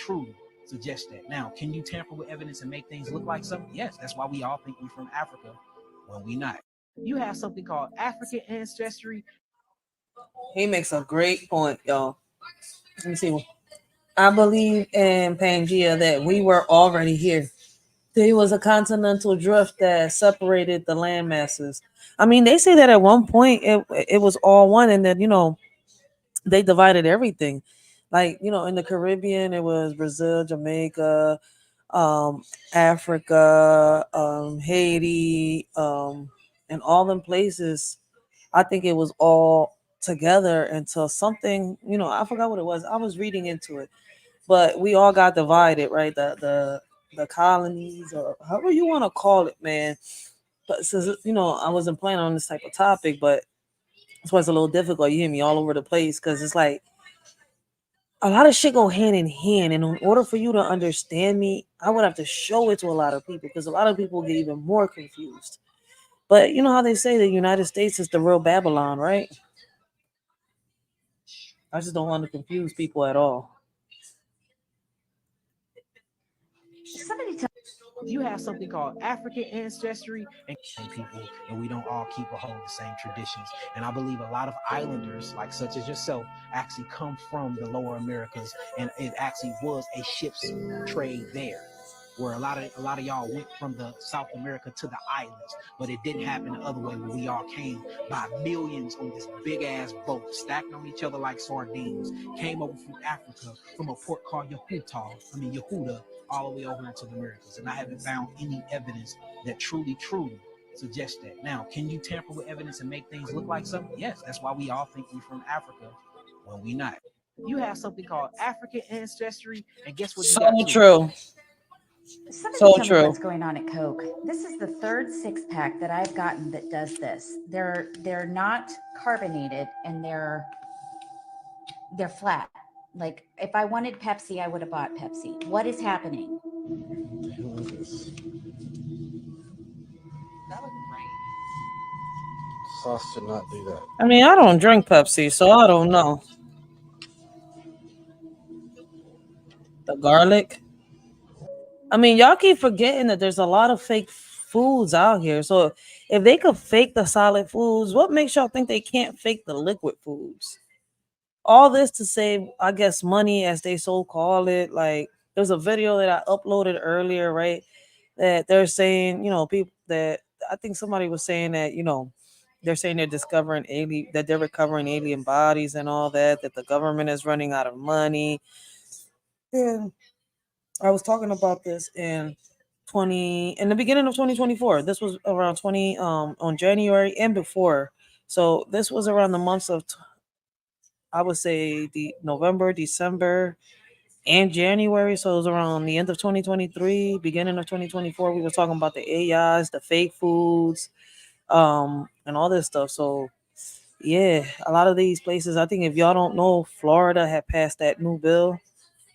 suggests that. Now, can you tamper with evidence and make things look like something? Yes, that's why we all think we're from Africa when we not. You have something called African ancestry. He makes a great point, y'all. Let me see. I believe in Pangea that we were already here. There was a continental drift that separated the land masses. I mean, they say that at one point it was all one, and that they divided everything. Like in the Caribbean, it was Brazil, Jamaica, Africa, Haiti, and all them places. I think it was all together until something. I forgot what it was. I was reading into it, but we all got divided, right? The colonies, or however you want to call it, man. But since I wasn't planning on this type of topic, but that's why it's a little difficult. You hear me all over the place because it's like a lot of shit go hand in hand, and in order for you to understand me, I would have to show it to a lot of people because a lot of people get even more confused. But you know how they say the United States is the real Babylon, right? I just don't want to confuse people at all. You have something called African ancestry and people, and we don't all keep or hold the same traditions. And I believe a lot of islanders, like such as yourself, actually come from the lower Americas, and it actually was a ship's trade there, where a lot of y'all went from the South America to the islands, but it didn't happen the other way, where we all came by millions on this big ass boat, stacked on each other like sardines, came over from Africa, from a port called Yehuda, all the way over into the Americas. And I haven't found any evidence that truly suggests that. Now, can you tamper with evidence and make things look like something? Yes, that's why we all think we're from Africa when we not. You have something called African ancestry, and guess what you got too? True. Somebody tell me what's going on at Coke. This is the third 6-pack that I've gotten that does this. They're not carbonated, and they're flat. Like if I wanted Pepsi, I would have bought Pepsi. What is happening? Sauce did not do that. I mean, I don't drink Pepsi, so I don't know. The garlic. I mean, y'all keep forgetting that there's a lot of fake foods out here. So if they could fake the solid foods, what makes y'all think they can't fake the liquid foods? All this to save, I guess, money, as they so call it. Like, there's a video that I uploaded earlier, right? That they're saying, people that I think somebody was saying that, they're saying they're discovering that they're recovering alien bodies and all that, that the government is running out of money. And I was talking about this in the beginning of 2024. This was around on January and before. So this was around the months of I would say the November, December, and January. So it was around the end of 2023, beginning of 2024. We were talking about the AIs, the fake foods, and all this stuff. So yeah, a lot of these places, I think if y'all don't know, Florida had passed that new bill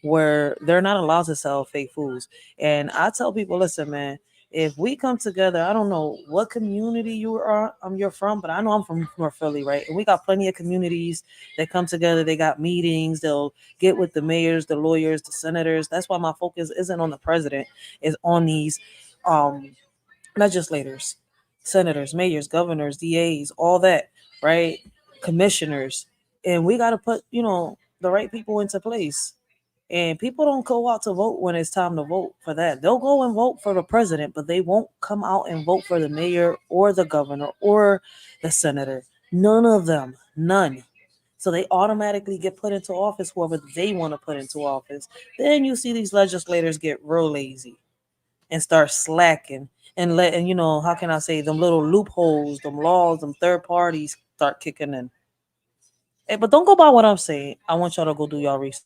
where they're not allowed to sell fake foods. And I tell people, listen, man, if we come together, I don't know what community you're from, but I know I'm from North Philly, right? And we got plenty of communities that come together. They got meetings. They'll get with the mayors, the lawyers, the senators. That's why my focus isn't on the president; it's on these legislators, senators, mayors, governors, DAs, all that, right? Commissioners, and we got to put the right people into place. And people don't go out to vote when it's time to vote for that. They'll go and vote for the president, but they won't come out and vote for the mayor or the governor or the senator. None of them. None. So they automatically get put into office, whoever they want to put into office. Then you see these legislators get real lazy and start slacking and letting, how can I say, them little loopholes, them laws, them third parties start kicking in. Hey, but don't go by what I'm saying. I want y'all to go do y'all research.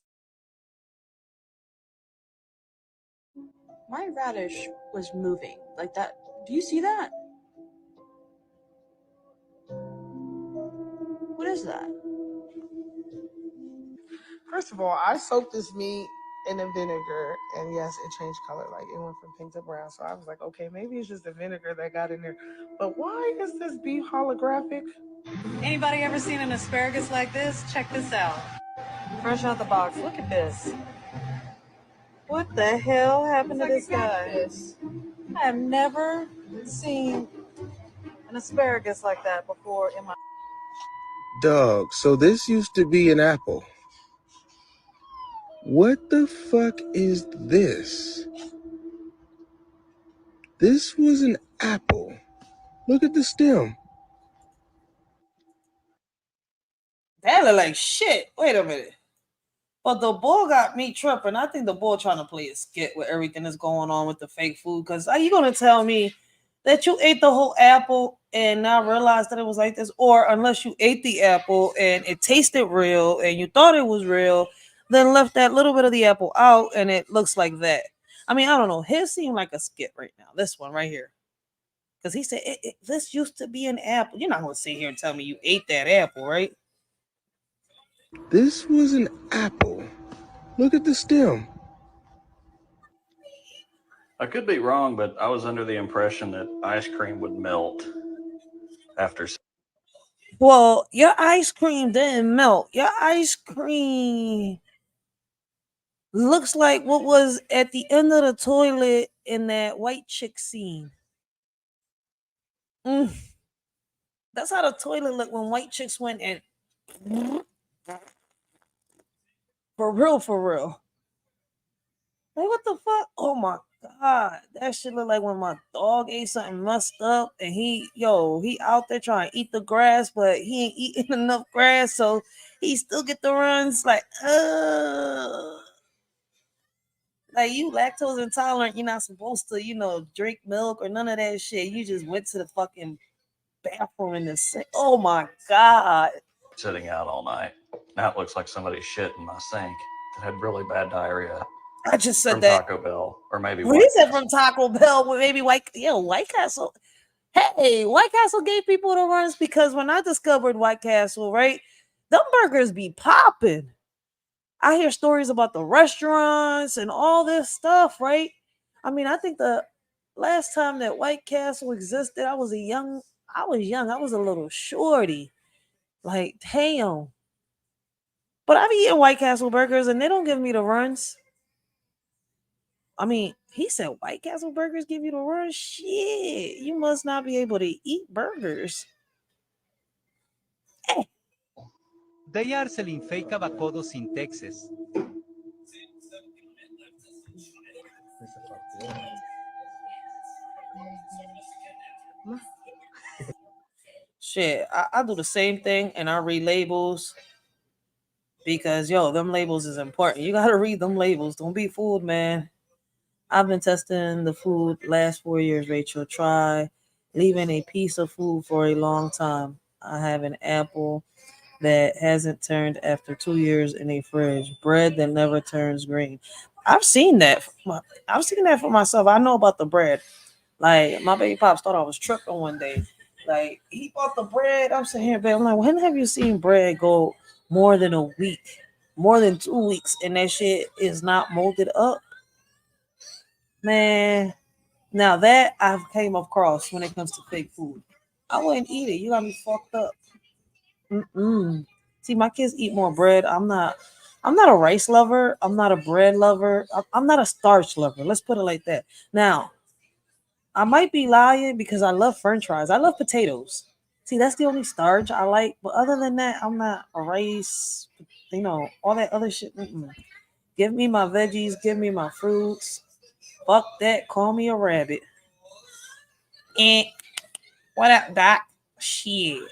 My radish was moving like that. Do you see that? What is that? First of all, I soaked this meat in the vinegar, and yes, it changed color. Like it went from pink to brown. So I was like, okay, maybe it's just the vinegar that got in there. But why is this beef holographic? Anybody ever seen an asparagus like this? Check this out. Fresh out the box. Look at this. What the hell happened to this guy? I have never seen an asparagus like that before in my. Dog, so this used to be an apple. What the fuck is this? This was an apple. Look at the stem. That look like shit. Wait a minute. But the bull got me tripping. I think the bull trying to play a skit with everything that's going on with the fake food. Because are you going to tell me that you ate the whole apple and now realize that it was like this? Or unless you ate the apple and it tasted real and you thought it was real, then left that little bit of the apple out and it looks like that. I mean, I don't know. His seemed like a skit right now. This one right here. Because he said, this used to be an apple. You're not going to sit here and tell me you ate that apple, right? This was an apple. Look at the stem. I could be wrong, but I was under the impression that ice cream would melt after. Well, your ice cream didn't melt. Your ice cream looks like what was at the end of the toilet in that white chick scene. That's how the toilet looked when white chicks went in. For real, for real. Like, what the fuck? Oh my god. That shit look like when my dog ate something messed up and he out there trying to eat the grass, but he ain't eating enough grass, so he still get the runs. Like, like you lactose intolerant, you're not supposed to, drink milk or none of that shit. You just went to the fucking bathroom in the sink. Oh my god. Sitting out all night. Now it looks like somebody shit in my sink that had really bad diarrhea. I just said from that. Taco Bell, or maybe Well, he said from Taco Bell, with maybe White Castle. Hey, White Castle gave people the runs because when I discovered White Castle, right, them burgers be popping. I hear stories about the restaurants and all this stuff, right? I mean, I think the last time that White Castle existed, I was young. I was a little shorty. Like, damn. But I be eating White Castle burgers and they don't give me the runs. I mean, he said White Castle burgers give you the runs. Shit, you must not be able to eat burgers. They are selling fake avocados in Texas. Shit, I do the same thing and I read labels because them labels is important. You gotta read them labels. Don't be fooled, man. I've been testing the food last 4 years, Rachel. Try leaving a piece of food for a long time. I have an apple that hasn't turned after 2 years in a fridge. Bread that never turns green. I've seen that. I've seen that for myself. I know about the bread. Like my baby pops thought I was tripping one day. Like he bought the bread. I'm sitting here, babe. I'm like, when have you seen bread go more than a week, more than 2 weeks, and that shit is not molded up? Man, now that I've came across when it comes to fake food, I wouldn't eat it. You got me fucked up. See, my kids eat more bread. I'm not a rice lover. I'm not a bread lover. I'm not a starch lover. Let's put it like that. Now, I might be lying because I love French fries. I love potatoes. See, that's the only starch I like. But other than that, I'm not a rice. All that other shit. Give me my veggies. Give me my fruits. Fuck that. Call me a rabbit. And what up, Doc? Shit.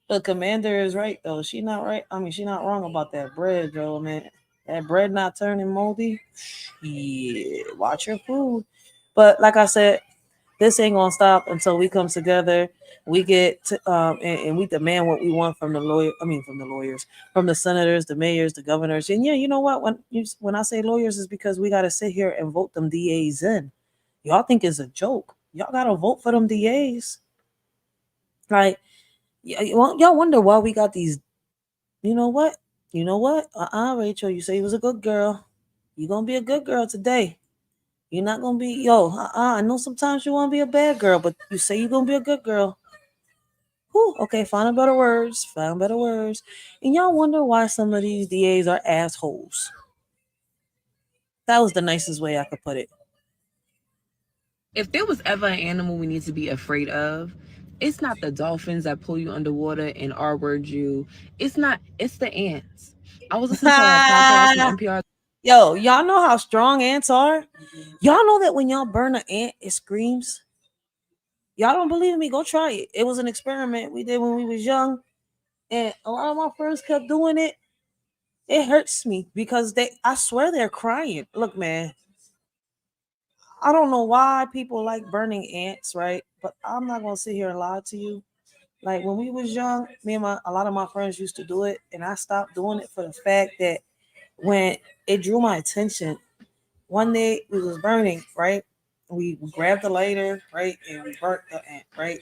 The commander is right though. She not right. I mean, she not wrong about that bread, Joe, man. That bread not turning moldy. Yeah, watch your food. But like I said, this ain't gonna stop until we come together. We get to, and we demand what we want from the lawyers, from the senators, the mayors, the governors. And yeah, you know what? When I say lawyers, is because we gotta sit here and vote them DAs in. Y'all think it's a joke? Y'all gotta vote for them DAs. Like, y'all wonder why we got these. You know what? You know what? Rachel, you say you was a good girl. You gonna be a good girl today. You're not gonna be I know sometimes you wanna be a bad girl, but you say you're gonna be a good girl. Whew, okay, find better words. Find better words. And y'all wonder why some of these DAs are assholes. That was the nicest way I could put it. If there was ever an animal we need to be afraid of, it's not the dolphins that pull you underwater and R-word you. It's the ants. I was listening to a podcast from NPR. Yo, y'all know how strong ants are? Y'all know that when y'all burn an ant, it screams? Y'all don't believe me? Go try it. It was an experiment we did when we was young, and a lot of my friends kept doing it. It hurts me because I swear they're crying. Look, man, I don't know why people like burning ants, right? But I'm not gonna sit here and lie to you. Like when we was young, me and a lot of my friends used to do it, and I stopped doing it for the fact that when it drew my attention, one day we was burning, right? We grabbed the lighter, right, and we burnt the ant, right?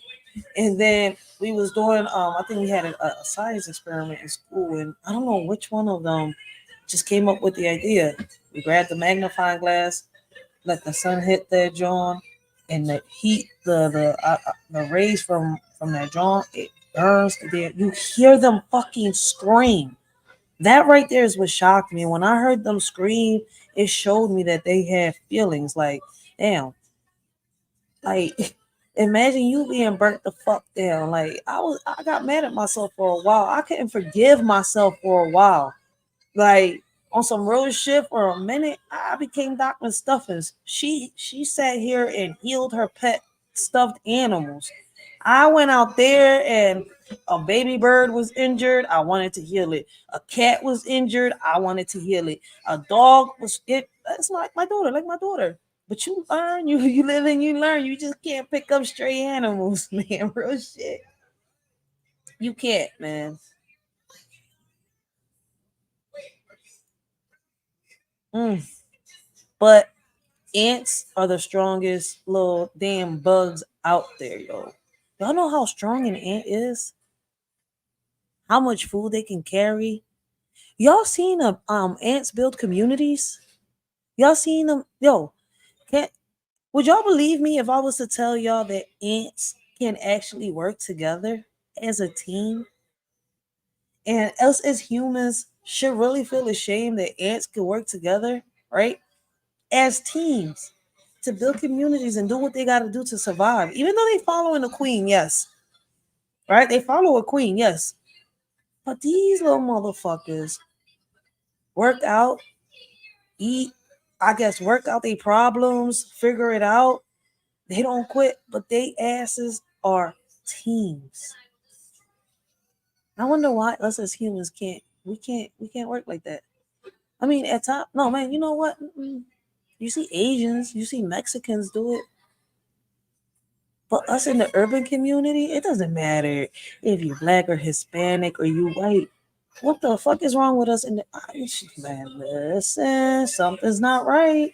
And then we was doing, I think we had a science experiment in school, and I don't know which one of them just came up with the idea. We grabbed the magnifying glass, let the sun hit that joint, and the heat, the rays from that joint, it burns to there. You hear them fucking scream. That right there is what shocked me. When I heard them scream, it showed me that they had feelings. Like, damn, like imagine you being burnt the fuck down. Like I got mad at myself for a while. I couldn't forgive myself for a while. Like on some real shit for a minute, I became Dr. Stuffins. She sat here and healed her pet stuffed animals. I went out there and a baby bird was injured. I wanted to heal it. A cat was injured. I wanted to heal it. A dog was it. That's like my daughter. But you learn, you live and you learn. You just can't pick up stray animals, man. Real shit. You can't, man. But ants are the strongest little damn bugs out there, yo. Y'all know how strong an ant is? How much food they can carry? Y'all seen ants build communities? Y'all seen them? Yo, would y'all believe me if I was to tell y'all that ants can actually work together as a team? And us as humans should really feel ashamed that ants could work together, right? As teams to build communities and do what they got to do to survive. Even though they following a queen, yes. Right? They follow a queen, yes. But these little motherfuckers work out, eat, I guess work out their problems, figure it out. They don't quit, but they asses are teams. I wonder why us as humans can't work like that. I mean, at top, no man. You know what? You see Asians, you see Mexicans do it, but us in the urban community, it doesn't matter if you're black or Hispanic or you white. What the fuck is wrong with us in the man? Listen, something's not right.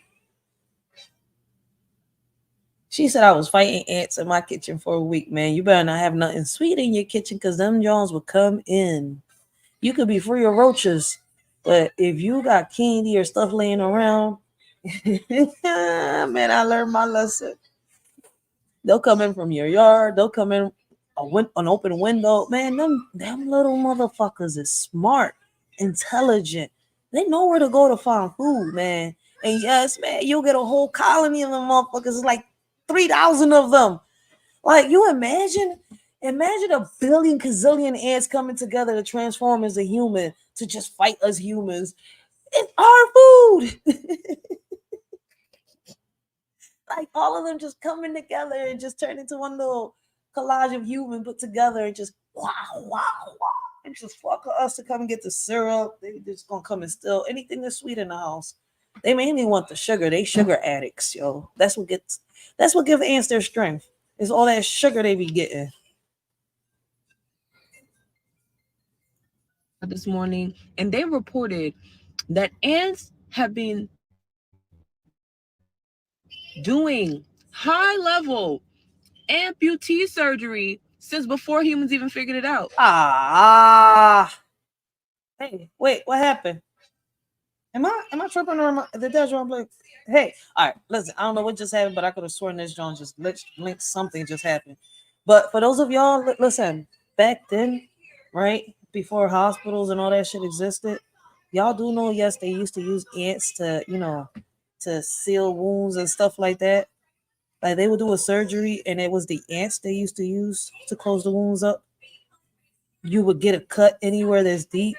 She said I was fighting ants in my kitchen for a week, man. You better not have nothing sweet in your kitchen because them Jones will come in. You could be free of roaches, but if you got candy or stuff laying around, man, I learned my lesson. They'll come in from your yard. They'll come in an open window. Man, them little motherfuckers is smart, intelligent. They know where to go to find food, man. And yes, man, you'll get a whole colony of them motherfuckers. It's like 3,000 of them. Like you imagine a billion gazillion ants coming together to transform as a human to just fight us humans. It's our food. Like all of them just coming together and just turn into one little collage of human put together and just wow, and just fuck us to come and get the syrup. They just gonna come and steal anything that's sweet in the house. They mainly want the sugar. They sugar addicts, yo. That's what gives ants their strength. It's all that sugar they be getting. This morning, and they reported that ants have been doing high level amputee surgery since before humans even figured it out. Hey, wait, what happened? Am I tripping or did that John Blake? Hey, all right, listen, I don't know what just happened, but I could have sworn this John just linked something just happened. But for those of y'all, listen, back then, right before hospitals and all that shit existed, y'all do know, yes, they used to use ants to seal wounds and stuff like that. Like they would do a surgery, and it was the ants they used to use to close the wounds up. You would get a cut anywhere that's deep.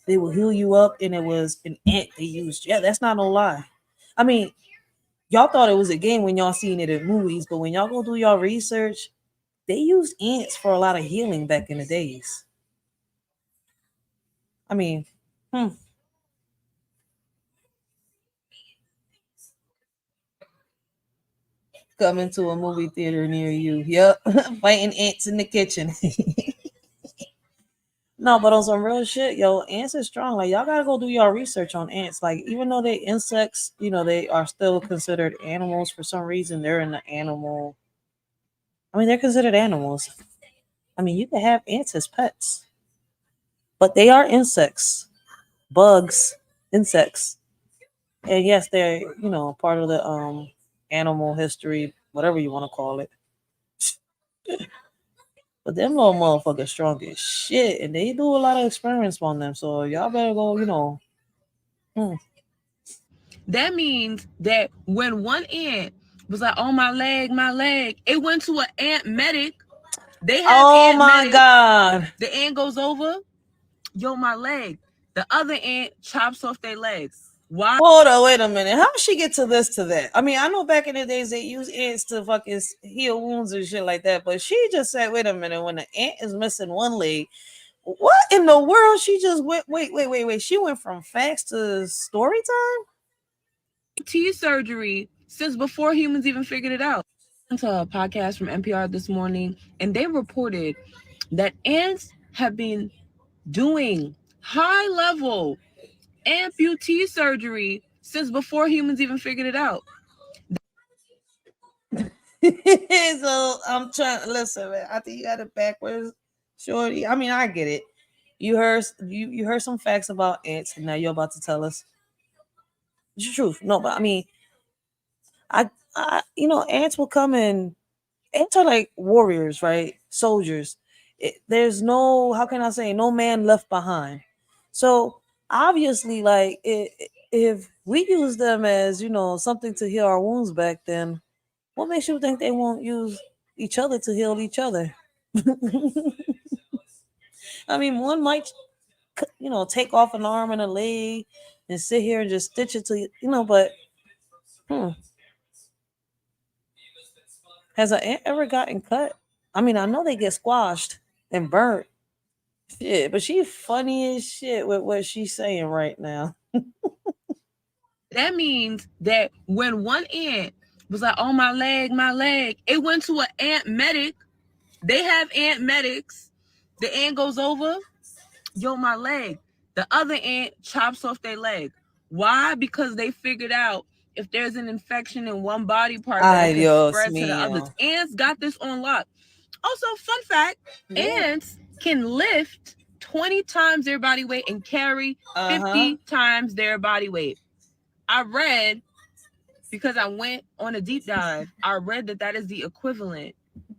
They will heal you up, and it was an ant they used. Yeah, that's not no lie. I mean, y'all thought it was a game when y'all seen it in movies, but when y'all go do y'all research, they used ants for a lot of healing back in the days. I mean, coming to a movie theater near you. Yep, fighting ants in the kitchen. No, but on some real shit, yo, ants is strong. Like y'all gotta go do y'all research on ants. Like even though they insects, they are still considered animals for some reason. They're in the animal. I mean, they're considered animals. I mean, you can have ants as pets, but they are insects, bugs, insects, and yes, they're part of the animal history, whatever you want to call it. But them little motherfuckers strong as shit, and they do a lot of experiments on them. So y'all better go. That means that when one ant was like, "Oh my leg," it went to an ant medic. They have ant my medics. God. The ant goes over, yo, my leg. The other ant chops off their legs. Why? Hold on, wait a minute. How did she get to this to that? I mean, I know back in the days they use ants to fucking heal wounds and shit like that, but she just said, wait a minute, when the ant is missing one leg, what in the world? She just wait. She went from facts to story time? Surgery since before humans even figured it out. I listened to a podcast from NPR this morning, and they reported that ants have been doing high level amputee surgery since before humans even figured it out. So I'm trying to listen, man. I think you got it backwards, shorty. I mean, I get it. You heard some facts about ants, and now you're about to tell us the truth. No, but I mean, ants will come in. Ants are like warriors, right? Soldiers. There's no, how can I say, no man left behind. So obviously, like, if we use them as something to heal our wounds back then, what makes you think they won't use each other to heal each other? I mean, one might, take off an arm and a leg and sit here and just stitch it to but has an ant ever gotten cut? I mean, I know they get squashed and burnt. Shit, but she funny as shit with what she's saying right now. That means that when one ant was like, "Oh my leg," it went to an ant medic. They have ant medics. The ant goes over, yo, my leg. The other ant chops off their leg. Why? Because they figured out if there's an infection in one body part that it can spread to the others. Ants got this on lock. Also, fun fact, ants can lift 20 times their body weight and carry 50 times their body weight. I read, because I went on a deep dive, I read that is the equivalent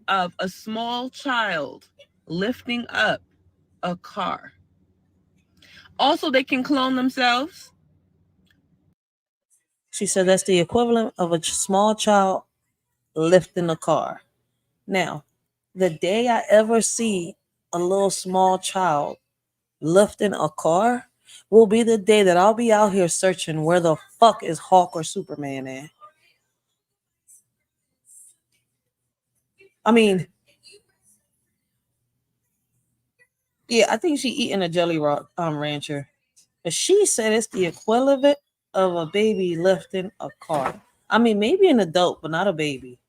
of a small child lifting up a car. Also, they can clone themselves. She said that's the equivalent of a small child lifting a car. Now, the day I ever see a little small child lifting a car will be the day that I'll be out here searching where the fuck is Hulk or Superman at. I mean, yeah, I think she eating a Jelly Rock Rancher. But she said it's the equivalent of a baby lifting a car. I mean, maybe an adult, but not a baby.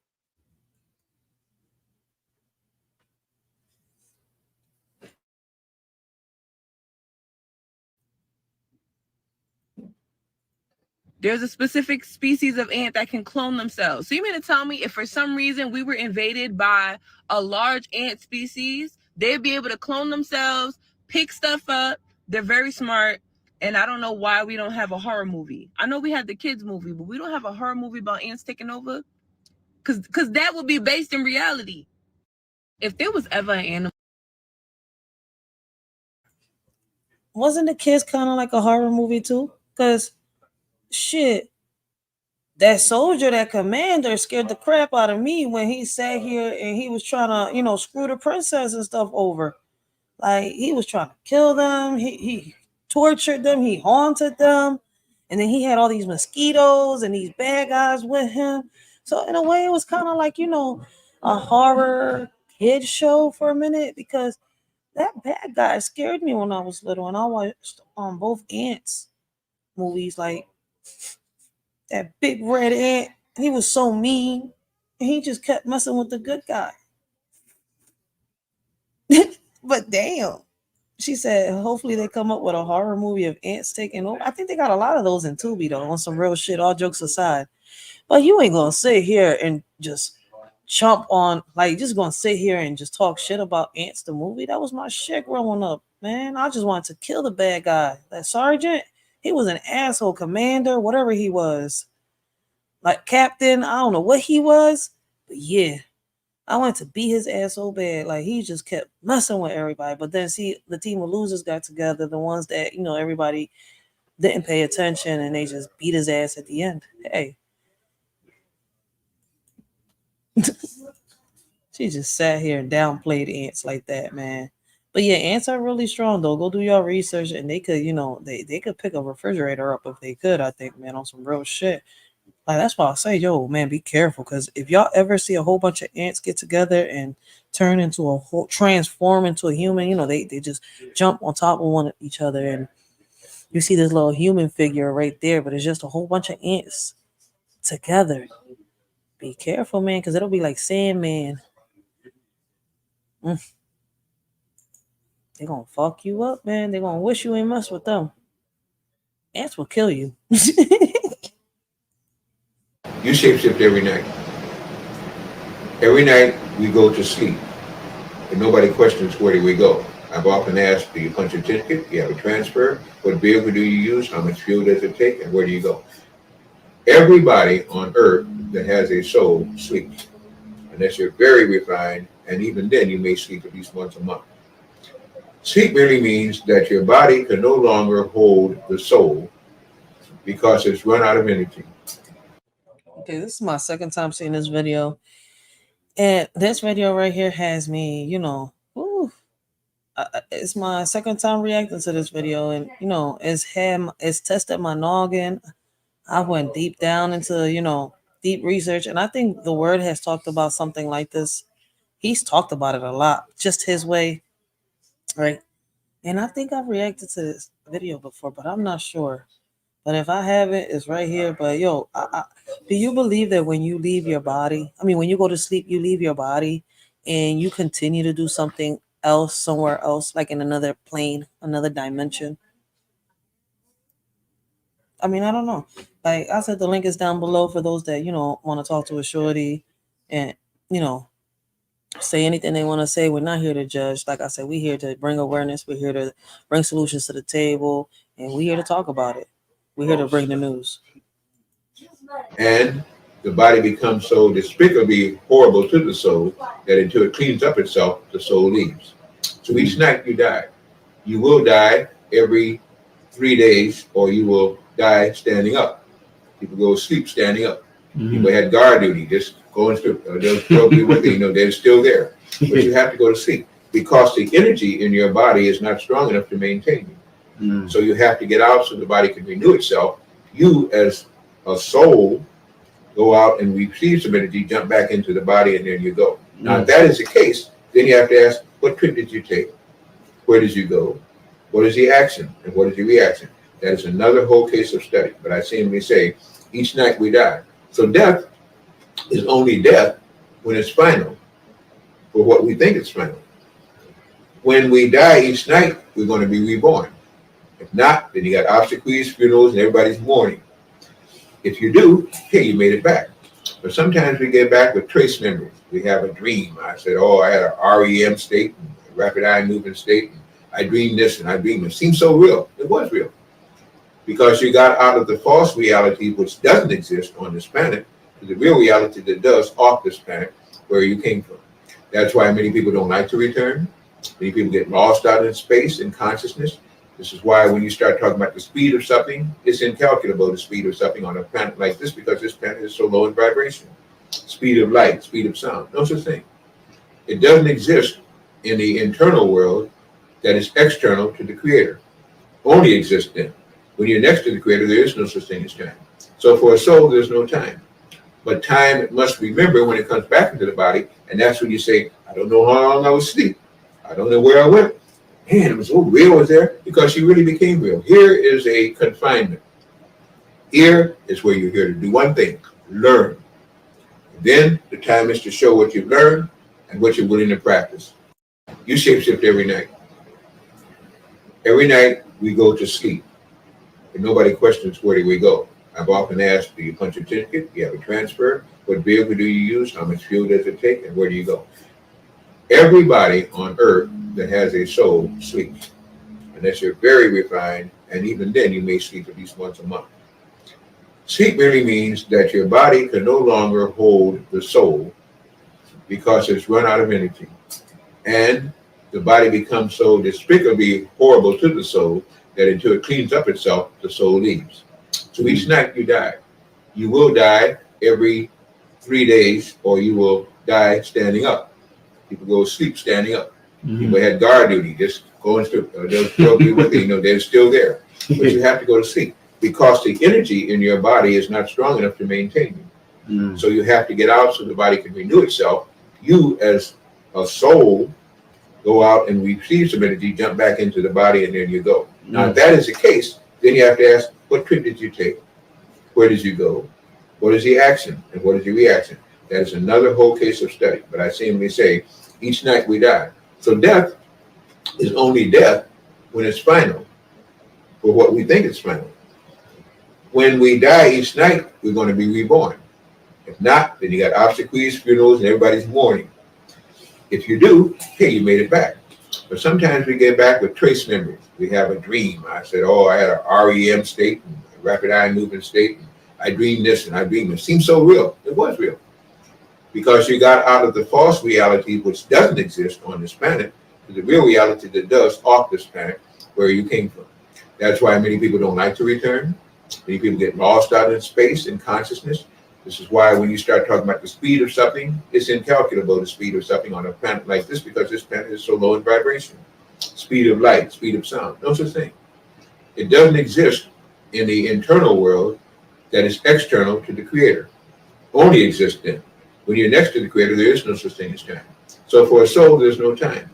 There's a specific species of ant that can clone themselves. So you mean to tell me if for some reason we were invaded by a large ant species, they'd be able to clone themselves, pick stuff up. They're very smart. And I don't know why we don't have a horror movie. I know we have the kids movie, but we don't have a horror movie about ants taking over. Because that would be based in reality. If there was ever an animal. Wasn't the kids kind of like a horror movie too? Because shit, that soldier, that commander scared the crap out of me when he sat here and he was trying to, screw the princess and stuff over. Like, he was trying to kill them. He tortured them. He haunted them. And then he had all these mosquitoes and these bad guys with him. So in a way, it was kind of like, a horror kid show for a minute, because that bad guy scared me when I was little. And I watched both ants movies, like that big red ant. He was so mean. And he just kept messing with the good guy. But damn. She said, hopefully they come up with a horror movie of ants taking over. I think they got a lot of those in Tubi, though, on some real shit, all jokes aside. But you ain't going to sit here and just chomp on, like, just going to sit here and just talk shit about Ants, the movie. That was my shit growing up, man. I just wanted to kill the bad guy. That sergeant, he was an asshole, commander, whatever he was. Like, captain, I don't know what he was, but yeah. I wanted to beat his ass so bad. Like, he just kept messing with everybody. But then, see, the team of losers got together, the ones that, everybody didn't pay attention, and they just beat his ass at the end. Hey. She just sat here and downplayed ants like that, man. But yeah, ants are really strong, though. Go do your research, and they could, they could pick a refrigerator up if they could, I think, man, on some real shit. Like, that's why I say, yo, man, be careful. Because if y'all ever see a whole bunch of ants get together and turn into a whole, transform into a human, they just jump on top of each other. And you see this little human figure right there, but it's just a whole bunch of ants together. Be careful, man, because it'll be like Sandman. They're going to fuck you up, man. They're going to wish you ain't mess with them. Ants will kill you. You shapeshift every night. Every night we go to sleep, and nobody questions where do we go. I've often asked, do you punch a ticket? Do you have a transfer? What vehicle do you use? How much fuel does it take? And where do you go? Everybody on earth that has a soul sleeps, unless you're very refined, and even then you may sleep at least once a month. Sleep really means that your body can no longer hold the soul because it's run out of energy. Okay, this is my second time seeing this video. And this video right here has me, it's my second time reacting to this video. And, it's tested my noggin. I went deep down into, deep research. And I think the word has talked about something like this. He's talked about it a lot, just his way, right? And I think I've reacted to this video before, but I'm not sure. But if I haven't, it's right here. But yo, do you believe that when you leave your body, when you go to sleep, you leave your body and you continue to do something else somewhere else, like in another plane, another dimension? I don't know. Like I said, the link is down below for those that, want to talk to a shorty and, say anything they want to say. We're not here to judge. Like I said, we're here to bring awareness. We're here to bring solutions to the table, and we're here to talk about it. We're here to bring the news. And the body becomes so despicably horrible to the soul that until it cleans up itself, the soul leaves. So each night you die. You will die every 3 days, or you will die standing up. People go to sleep standing up. People had guard duty, just going through. They'll still be with you, they're still there. But you have to go to sleep because the energy in your body is not strong enough to maintain you. So you have to get out so the body can renew itself. You, as a soul, go out and receive some energy, jump back into the body, and then you go. Now, if that is the case, then you have to ask, what trip did you take? Where did you go? What is the action? And what is the reaction? That is another whole case of study. But I simply say, each night we die. So death is only death when it's final, for what we think is final. When we die each night, we're going to be reborn. If not, then you got obsequies, funerals, and everybody's mourning. If you do, hey, you made it back. But sometimes we get back with trace memories. We have a dream. I said, oh, I had a REM state, a rapid eye movement state. And I dreamed this and I dreamed it. Seems so real. It was real. Because you got out of the false reality, which doesn't exist on this planet, to the real reality that does off this planet, where you came from. That's why many people don't like to return. Many people get lost out in space and consciousness. This is why when you start talking about the speed of something, it's incalculable, the speed of something on a planet like this, because this planet is so low in vibration. Speed of light, speed of sound, no such thing. It doesn't exist in the internal world that is external to the Creator. Only exists then. When you're next to the Creator, there is no such thing as time. So for a soul, there's no time. But time, it must remember when it comes back into the body, and that's when you say, I don't know how long I was asleep. I don't know where I went. Man, it was so real was there, because she really became real. Here is a confinement. Here is where you're here to do one thing, learn. Then the time is to show what you've learned and what you're willing to practice. You shapeshift every night. Every night we go to sleep, and nobody questions where do we go. I've often asked, do you punch a ticket? Do you have a transfer? What vehicle do you use? How much fuel does it take? And where do you go? Everybody on earth that has a soul sleeps, unless you're very refined, and even then you may sleep at least once a month. Sleep merely means that your body can no longer hold the soul because it's run out of energy. And the body becomes so despicably horrible to the soul that until it cleans up itself, the soul leaves. So each night you die. You will die every 3 days, or you will die standing up. People go to sleep standing up. People had guard duty, just going through. They'll still be with you, they're still there. But you have to go to sleep because the energy in your body is not strong enough to maintain you. So you have to get out so the body can renew itself. You, as a soul, go out and receive some energy, jump back into the body, and then you go. Now, if that is the case, then you have to ask, what trip did you take? Where did you go? What is the action? And what is the reaction? That is another whole case of study. But I simply say, each night we die. So death is only death when it's final, for what we think is final. When we die each night, we're going to be reborn. If not, then you got obsequies, funerals, and everybody's mourning. If you do, hey, you made it back. But sometimes we get back with trace memories. We have a dream. I said, oh, I had a REM state, a rapid eye movement state. And I dreamed this and I dreamed it. Seems so real. It was real. Because you got out of the false reality, which doesn't exist on this planet, to the real reality that does off this planet, where you came from. That's why many people don't like to return. Many people get lost out in space and consciousness. This is why when you start talking about the speed of something, it's incalculable, the speed of something on a planet like this, because this planet is so low in vibration. Speed of light, speed of sound, no such thing. It doesn't exist in the internal world that is external to the Creator. Only exists then. When you're next to the Creator, there is no such thing as time. So for a soul, there's no time.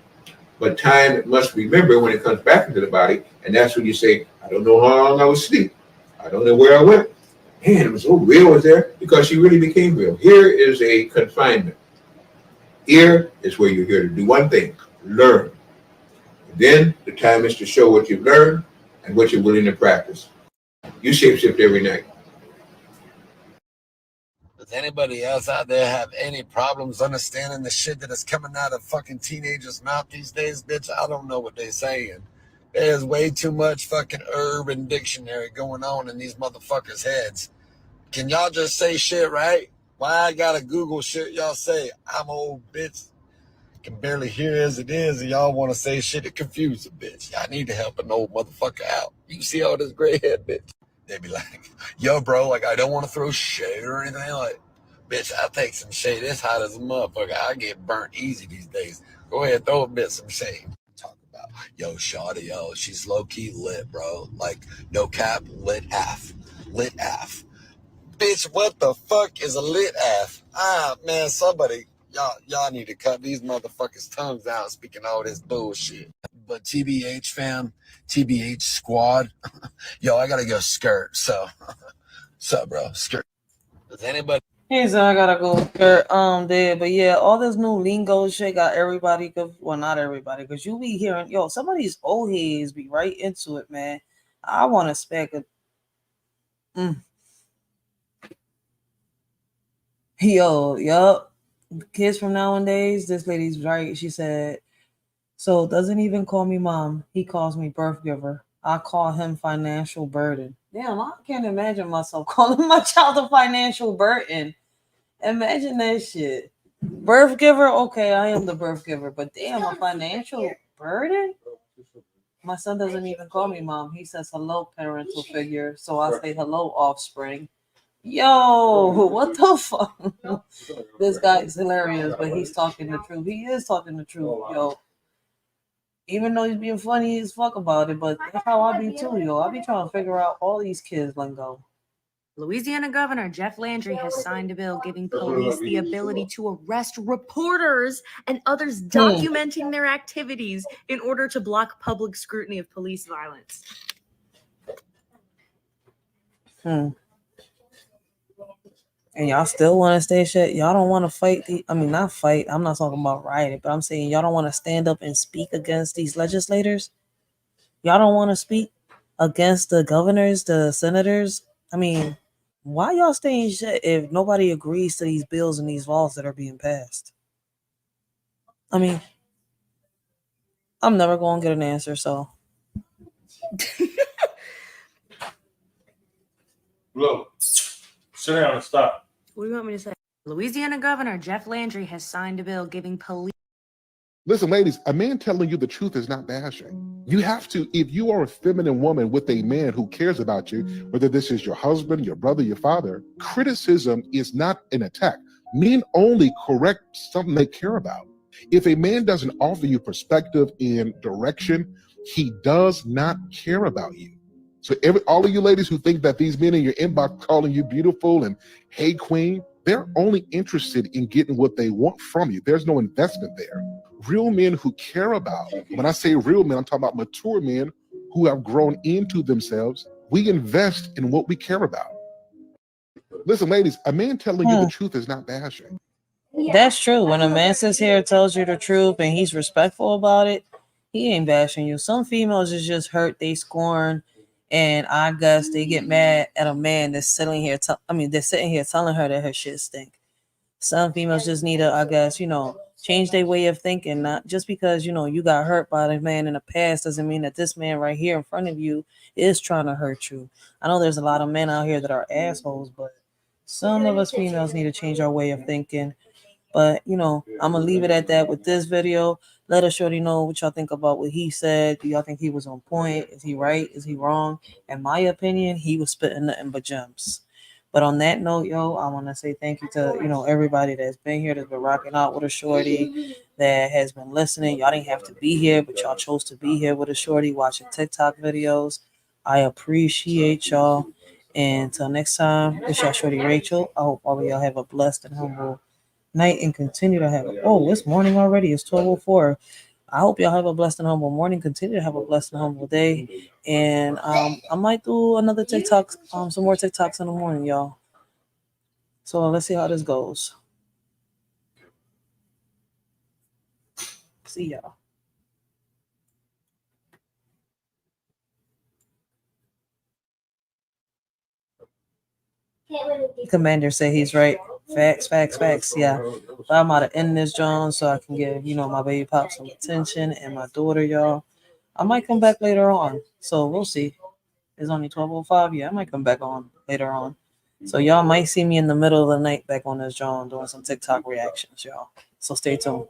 But time, it must remember when it comes back into the body, and that's when you say, I don't know how long I was asleep. I don't know where I went. Man, it was so real was there, because she really became real. Here is a confinement. Here is where you're here to do one thing, learn. Then the time is to show what you've learned and what you're willing to practice. You shapeshift every night. Does anybody else out there have any problems understanding the shit that is coming out of fucking teenagers' mouth these days, bitch? I don't know what they're saying. There's way too much fucking urban dictionary going on in these motherfuckers' heads. Can y'all just say shit, right? Why I gotta Google shit y'all say? I'm old, bitch. Can barely hear as it is, and y'all want to say shit that confuse a bitch. Y'all need to help an old motherfucker out. You see all this gray head, bitch? They be like, yo, bro, like, I don't want to throw shade or anything. Like, bitch, I take some shade. It's hot as a motherfucker. I get burnt easy these days. Go ahead, throw a bit some shade. Talk about, yo, shorty, yo, she's low-key lit, bro. Like, no cap, lit af. Lit af. Bitch, what the fuck is a lit af? Ah, man, somebody, y'all need to cut these motherfuckers' tongues out speaking all this bullshit. But TBH fam, TBH squad, yo, I gotta go skirt. So, bro, skirt. Does anybody? He said I gotta go skirt there, but yeah, all this new lingo shit got everybody. Well, not everybody, because you be hearing, yo, some of these old heads be right into it, man. I want to spec a. Yo, yup. Kids from nowadays, this lady's right. She said, so doesn't even call me mom. He calls me birth giver. I call him financial burden. Damn, I can't imagine myself calling my child a financial burden. Imagine that shit. Birth giver, okay, I am the birth giver, but damn, a financial burden? My son doesn't even call me mom. He says hello, parental figure. So I say hello, offspring. Yo, what the fuck? This guy is hilarious, but he's talking the truth. He is talking the truth, yo. Even though he's being funny as fuck about it, but that's how I be too, yo. I be trying to figure out all these kids' lingo. Louisiana Governor Jeff Landry has signed a bill giving police the ability to arrest reporters and others documenting their activities in order to block public scrutiny of police violence. And y'all still want to stay shut? Y'all don't want to fight not fight. I'm not talking about rioting, but I'm saying y'all don't want to stand up and speak against these legislators? Y'all don't want to speak against the governors, the senators? I mean, why y'all staying shut if nobody agrees to these bills and these laws that are being passed? I mean, I'm never going to get an answer, so. Look, sit down and stop. What do you want me to say? Louisiana Governor Jeff Landry has signed a bill giving police. Listen, ladies, a man telling you the truth is not bashing. You have to, if you are a feminine woman with a man who cares about you, whether this is your husband, your brother, your father, criticism is not an attack. Men only correct something they care about. If a man doesn't offer you perspective and direction, he does not care about you. So all of you ladies who think that these men in your inbox calling you beautiful and hey queen, they're only interested in getting what they want from you. There's no investment there. Real men who care about, when I say real men, I'm talking about mature men who have grown into themselves. We invest in what we care about. Listen, ladies, a man telling you the truth is not bashing. That's true. When a man sits here and tells you the truth and he's respectful about it, he ain't bashing you. Some females is just hurt, they scorn, and I guess they get mad at a man that's sitting here. They're sitting here telling her that her shit stink. Some females just need to, I guess, change their way of thinking. Not just because you got hurt by the man in the past doesn't mean that this man right here in front of you is trying to hurt you. I know there's a lot of men out here that are assholes, but some of us females need to change our way of thinking. But I'm gonna leave it at that with this video. Let us shorty know what y'all think about what he said. Do y'all think he was on point? Is he right? Is he wrong? In my opinion, he was spitting nothing but gems. But on that note, yo, I want to say thank you to everybody that's been here, that's been rocking out with a shorty, that has been listening. Y'all didn't have to be here, but y'all chose to be here with a shorty watching TikTok videos. I appreciate y'all. And until next time, it's your shorty Racheal. I hope all of y'all have a blessed and humble night and continue to have it's morning already. It's 12:04. I hope y'all have a blessed and humble morning. Continue to have a blessed and humble day. And I might do another TikTok, some more TikToks in the morning, y'all. So let's see how this goes. See y'all. Commander say he's right. Facts, facts, facts. Yeah. But I'm about to end this, John, so I can give, my baby pop some attention and my daughter, y'all. I might come back later on. So we'll see. It's only 12:05. Yeah, I might come back on later on. So y'all might see me in the middle of the night back on this John doing some TikTok reactions, y'all. So stay tuned.